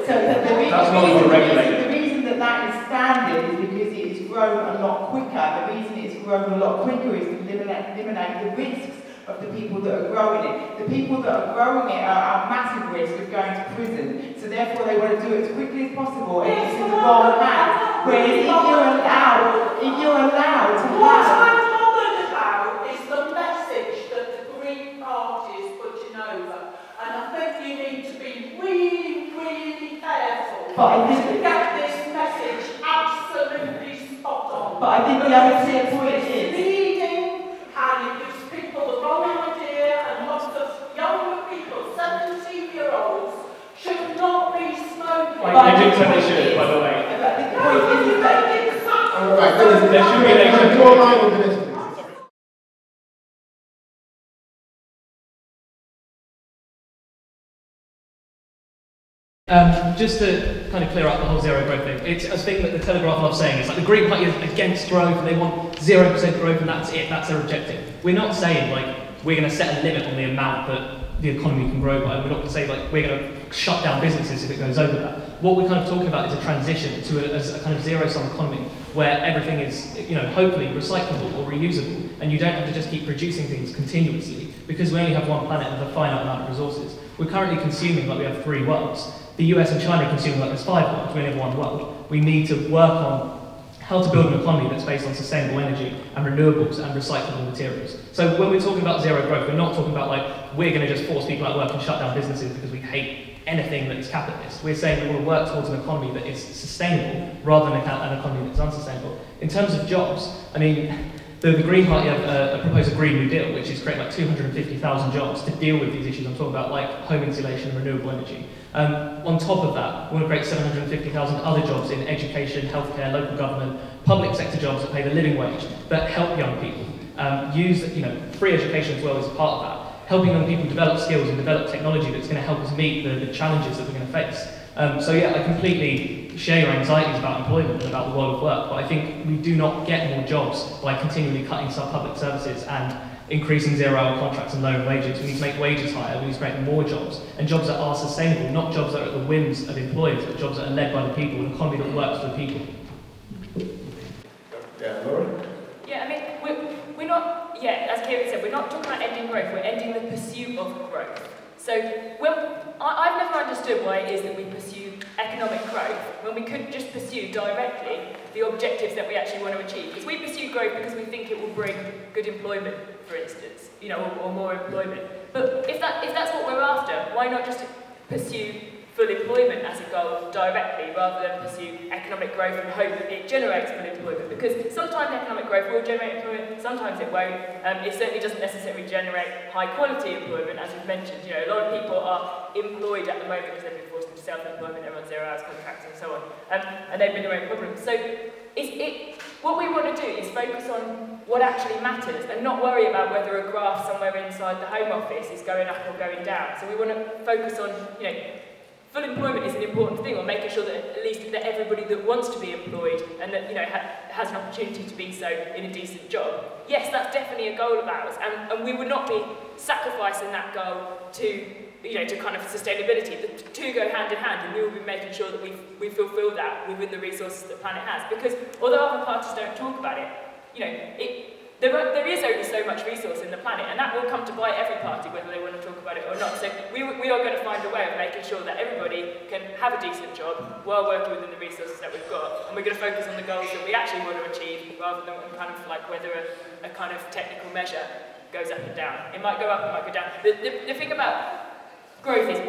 The reason that is standard is because it is grown a lot quicker. The reason it's grown a lot quicker is to eliminate the risks of the people that are growing it. The people that are growing it are at massive risk of going to prison. So therefore they want to do it as quickly as possible and it's in the wrong hands. Whereas if you're allowed to what I'm bothered about is the message that the Green Party is putting over. And I think you need to be really, really careful to get this message absolutely spot on. But I think the other key point is leading, and it gives people the wrong idea, and lots of younger people, 17-year-olds, should not be smoking. I do think they should, by the way. The point is that there should be an age limit. Just to kind of clear up the whole zero growth thing, it's a thing that the Telegraph love saying. It's like the Green Party is against growth and they want 0% growth and that's it, that's their objective. We're not saying like we're going to set a limit on the amount that the economy can grow by. We're not going to say like we're going to shut down businesses if it goes over that. What we're kind of talking about is a transition to a kind of zero-sum economy where everything is, you know, hopefully recyclable or reusable, and you don't have to just keep producing things continuously because we only have one planet and a finite amount of resources. We're currently consuming like we have 3 worlds. The US and China are consuming like there's 5 worlds. We only have 1 world. We need to work on how to build an economy that's based on sustainable energy and renewables and recyclable materials. So when we're talking about zero growth, we're not talking about like we're going to just force people out of work and shut down businesses because we hate anything that's capitalist. We're saying we want to work towards an economy that is sustainable rather than an economy that's unsustainable. In terms of jobs, I mean, the Green Party have proposed a Green New Deal, which is creating like 250,000 jobs to deal with these issues I'm talking about, like home insulation and renewable energy. On top of that, we want to create 750,000 other jobs in education, healthcare, local government, public sector jobs that pay the living wage, that help young people. Use free education as well as part of that. Helping young people develop skills and develop technology that's going to help us meet the challenges that we're going to face. So yeah, I completely share your anxieties about employment and about the world of work, but I think we do not get more jobs by continually cutting some public services and increasing zero-hour contracts and lowering wages. We need to make wages higher, we need to create more jobs, and jobs that are sustainable, not jobs that are at the whims of employers, but jobs that are led by the people, an economy that works for the people. Yeah, Laura? Yeah, I mean, we're not, as Kieran said, we're not talking about ending growth, we're ending the pursuit of growth. So I've never understood why it is that we pursue economic growth when we could just pursue directly the objectives that we actually want to achieve. Because we pursue growth because we think it will bring good employment, for instance, or more employment. But if that's what we're after, why not just pursue full employment as a goal directly rather than pursue economic growth and hope that it generates full employment? Because sometimes economic growth will generate employment, sometimes it won't. It certainly doesn't necessarily generate high quality employment, as we've mentioned. A lot of people are employed at the moment because they've been forced into self-employment, everyone's 0 hours contracts and so on. And they've been their own problems. So what we want to do is focus on what actually matters and not worry about whether a graph somewhere inside the Home Office is going up or going down. So we want to focus on, full employment is an important thing, or making sure that at least that everybody that wants to be employed and that has an opportunity to be so in a decent job. Yes, that's definitely a goal of ours, and we would not be sacrificing that goal to kind of sustainability. The two go hand in hand, and we will be making sure that we fulfil that within the resources that the planet has. Because although other parties don't talk about it, there is only so much resource in the planet, and that will come to bite every party, whether they want to talk about it or not. So we are going to find a way of making sure that everybody can have a decent job while working within the resources that we've got, and we're going to focus on the goals that we actually want to achieve, rather than kind of like whether a kind of technical measure goes up and down. It might go up, it might go down. The thing about growth is, the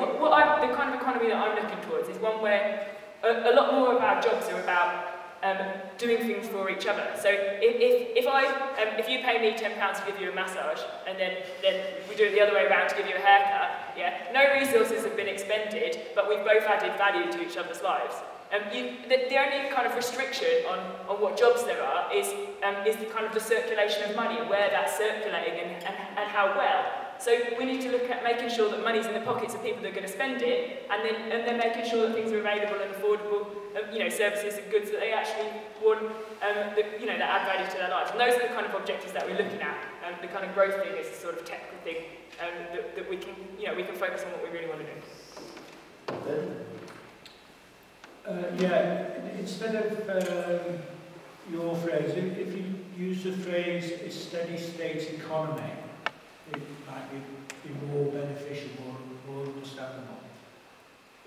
kind of economy that I'm looking towards is one where a lot more of our jobs are about doing things for each other. So if you pay me £10 to give you a massage, and then we do it the other way around to give you a haircut, no resources have been expended, but we've both added value to each other's lives. The only kind of restriction on what jobs there are is the kind of the circulation of money, where that's circulating and how well. So we need to look at making sure that money's in the pockets of people that are going to spend it, and then making sure that things are available and affordable, services and goods that they actually want, that add value to their lives. And those are the kind of objectives that we're looking at. The kind of growth thing is a sort of technical thing that we can focus on what we really want to do. Instead of your phrase, if you use the phrase "a steady state economy," it might be more beneficial, more understandable.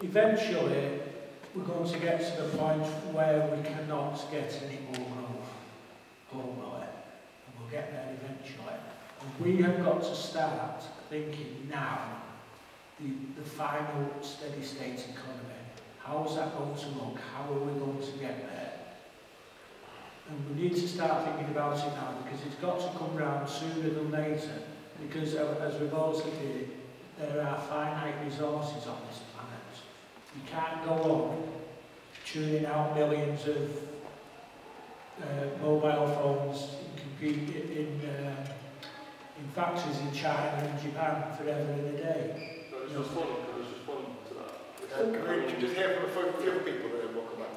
Eventually, we're going to get to the point where we cannot get any more growth globally, and we'll get there eventually. And we have got to start thinking now the final steady state economy. How is that going to look? How are we going to get there? And we need to start thinking about it now, because it's got to come round sooner than later. Because, as we've all said here, there are finite resources on this planet. You can't go on tuning out millions of mobile phones in factories in China and Japan forever in a day. No, it's just fun to that. Can we just hear from a few people and then we'll come back?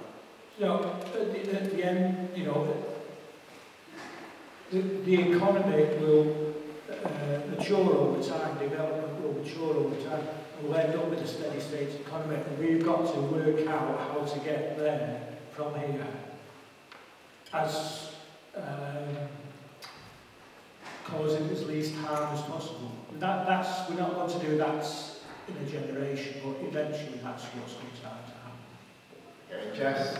At the end, the economy will mature over time, development will mature over time, and we'll end up with a steady state economy. And we've got to work out how to get there from here as causing as least harm as possible. And we're not going to do that in a generation, but eventually that's what's going to happen. Okay, Jess.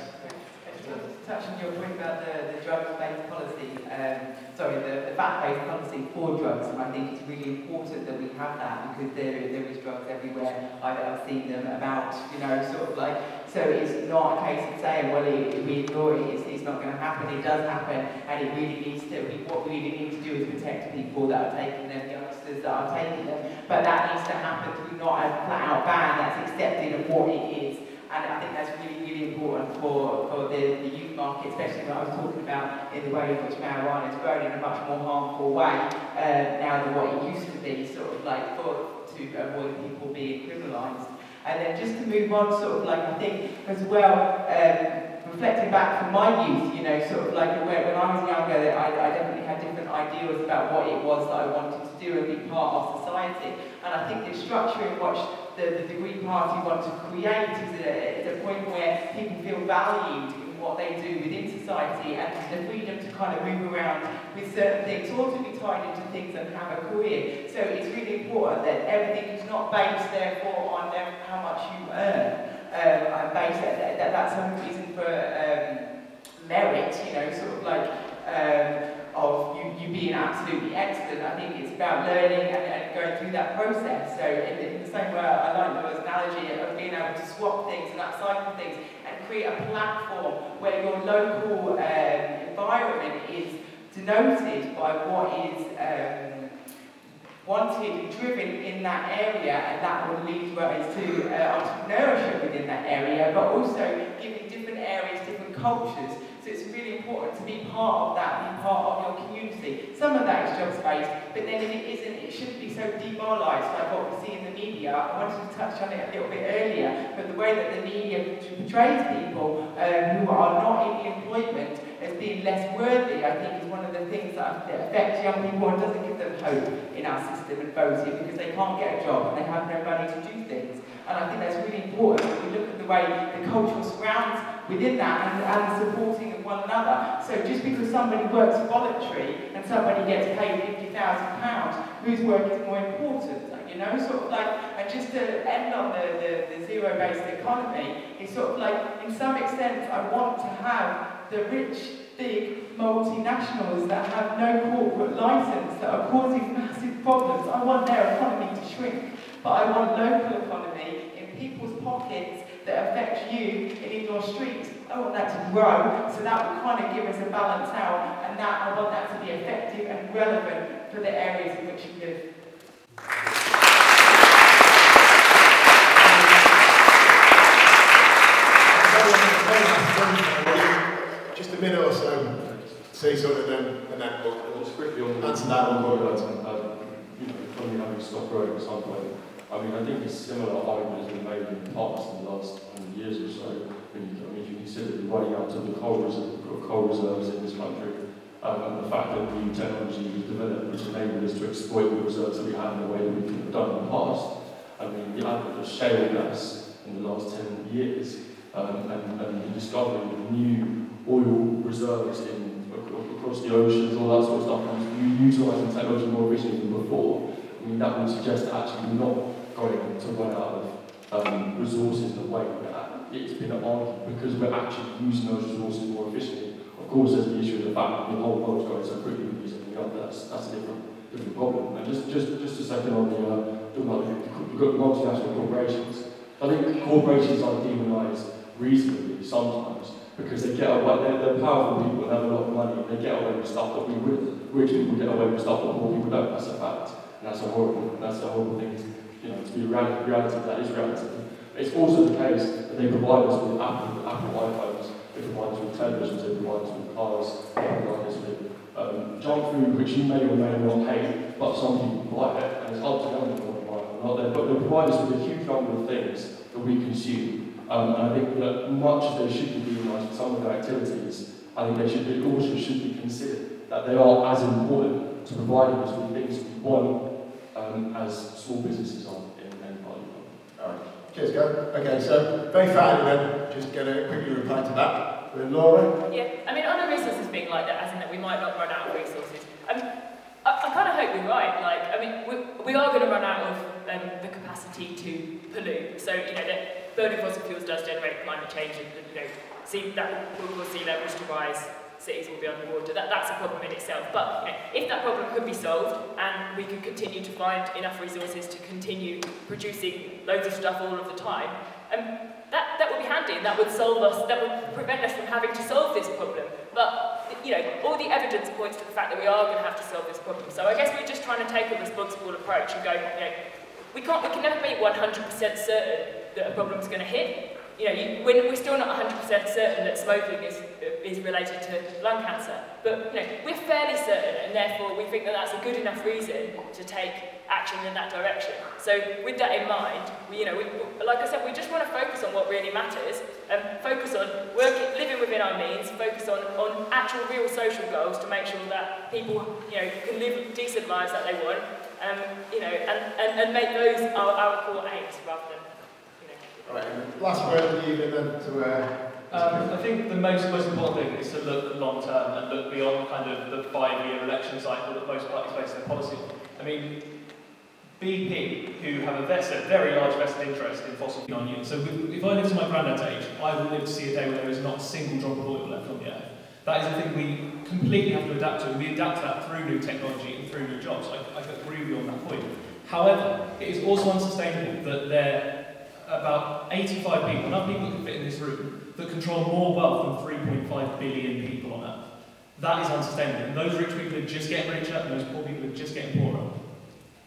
touch on your point about the drug-based policy, the fact-based policy for drugs, and I think it's really important that we have that because there is drugs everywhere. I've seen them about, you know, sort of like, so it's not a case of saying, well, if we ignore it, it's not going to happen. It does happen, and it really needs to, what we really need to do is protect people that are taking them, youngsters that are taking them, but that needs to happen through not a flat-out ban that's accepted of what it is. And I think that's really, really important for the youth market, especially what I was talking about in the way in which marijuana is grown in a much more harmful way now than what it used to be, sort of like to avoid people being criminalised. And then just to move on, sort of like I think as well, reflecting back from my youth, you know, sort of like when I was younger, I definitely had different ideals about what it was that I wanted to do and be part of society. And I think the structure in which the Green Party want to create is a point where people feel valued in what they do within society and the freedom to kind of move around with certain things, or to be tied into things and have a career. So it's really important that everything is not based, therefore, on how much you earn. Based that's some reason for merit, you know, sort of like of you being absolutely excellent. I think it's about learning and going through that process. So in the same way, I like Noah's analogy of being able to swap things and upcycle things and create a platform where your local environment is denoted by what is wanted and driven in that area, and that will lead rise to entrepreneurship within that area, but also giving different areas different cultures. So it's really important to be part of that, be part of your community. Some of that is jobs-based, but then if it isn't, it shouldn't be so demoralised like what we see in the media. I wanted to touch on it a little bit earlier, but the way that the media portrays people who are not in employment as being less worthy, I think is one of the things that affects young people and doesn't give them hope in our system and voting, because they can't get a job and they have no money to do things. And I think that's really important when we look at the way the cultural surrounds within that and supporting of one another. So just because somebody works voluntary and somebody gets paid £50,000, whose work is more important? You know, sort of like, and just to end on the zero-based economy, it's sort of like, in some extent, I want to have the rich, big multinationals that have no corporate license, that are causing massive problems. I want their economy to shrink, but I want local economy in people's pockets that affects you and in your streets. I want that to grow, so that will kind of give us a balance out, and that I want that to be effective and relevant for the areas in which you live. Just a minute or so, say something, and then we'll just quickly on answer that one. You know, economy having stopped growing at some point. I mean, I think a similar argument has been made in the past in the last 100 years or so. If you consider the running out of the coal reserves in this country, and the fact that new technology was developed which enabled us to exploit the reserves that we had in a way that we couldn't have done in the past. I mean, the advent of shale gas in the last 10 years, and the discovery of new oil reserves across the oceans, all that sort of stuff, and utilising technology more efficiently than before. I mean, that would suggest that actually we're not going to run out of resources in a way that it's been argued because we're actually using those resources more efficiently. Of course, there's the issue of the fact that the whole world's going so quickly with using the other. That's a different problem. And just a second on the multinational corporations. I think corporations are demonised reasonably sometimes because they get away. They're powerful people and have a lot of money, and they get away with stuff that we wouldn't. Rich people get away with stuff that poor people don't. That's a fact. And that's a horrible thing. You know, to be reality, that is reality. It's also the case that they provide us with Apple iPhones, they provide us with televisions, they provide us with cars, they provide us with junk food, which you may or may not hate, but some people buy it, and it's up to them if they want to buy it or not. But they provide us with a huge number of things that we consume. And I think that much as they should be demonised for some of their activities, I think it also should be considered that they are as important to providing us with things we want as small businesses are in any part of the world. Alright, cheers, go. Okay, so very finally then, just going to quickly reply to that. With Laura? Yeah, I mean, on the resources being like that, as in that we might not run out of resources, I kind of hope you're right. Like, I mean, we are going to run out of the capacity capacity to pollute. So, you know, that burning fossil fuels does generate climate change, and you know, see that will sea levels to rise, cities will be underwater. That's a problem in itself. But you know, if that problem could be solved, and we could continue to find enough resources to continue producing loads of stuff all of the time, that would be handy, and that would solve us. That would prevent us from having to solve this problem. But you know, all the evidence points to the fact that we are going to have to solve this problem. So I guess we're just trying to take a responsible approach and go, you know, we can never be 100% certain that a problem's going to hit. You know, we're still not 100% certain that smoking is related to lung cancer, but you know, we're fairly certain, and therefore we think that that's a good enough reason to take action in that direction. So with that in mind, like I said, we just want to focus on what really matters, and focus on living within our means, focus on actual real social goals to make sure that people, you know, can live decent lives that they want, you know, and make those our core aims rather than. All right, last word of the evening then to... I think the most important thing is to look long term and look beyond kind of the 5-year election cycle that most parties base their policy on. I mean, BP, who have a very large vested interest in fossil fuel on you. So if I live to my granddad's age, I will live to see a day where there is not a single drop of oil left on the earth. That is a thing we completely have to adapt to, and we adapt to that through new technology and through new jobs. I agree with you on that point. However, it is also unsustainable that there about 85 people, enough people that can fit in this room, that control more wealth than 3.5 billion people on Earth. That is unsustainable. And those rich people are just getting richer, and those poor people are just getting poorer.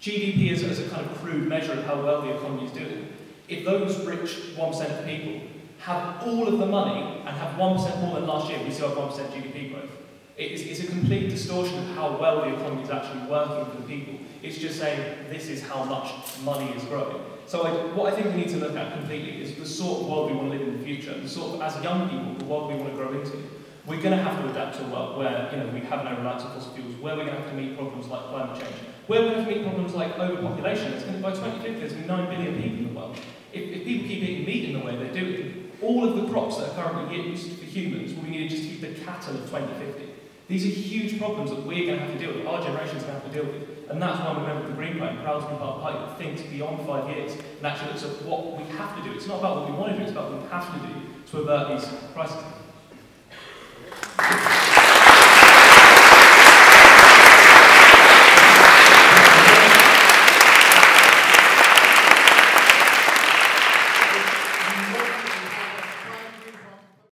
GDP is as a kind of crude measure of how well the economy is doing. If those rich 1% of people have all of the money and have 1% more than last year, we still have 1% GDP growth. It's a complete distortion of how well the economy is actually working for the people. It's just saying this is how much money is growing. So what I think we need to look at completely is the sort of world we want to live in the future, the sort of, as young people, the world we want to grow into. We're going to have to adapt to a world where, you know, we have no reliance on fossil fuels, where we're going to have to meet problems like climate change, where we're going to have to meet problems like overpopulation. By 2050, there's going to be 9 billion people in the world. If people keep eating meat in the way they're doing, all of the crops that are currently used for humans will be needed just to feed the cattle of 2050. These are huge problems that we're going to have to deal with, our generation's going to have to deal with. And that's why I'm a member of the Green Party, proud to be part of a party that thinks beyond 5 years and actually looks at what we have to do. It's not about what we want to do, it's about what we have to do to avert these crises.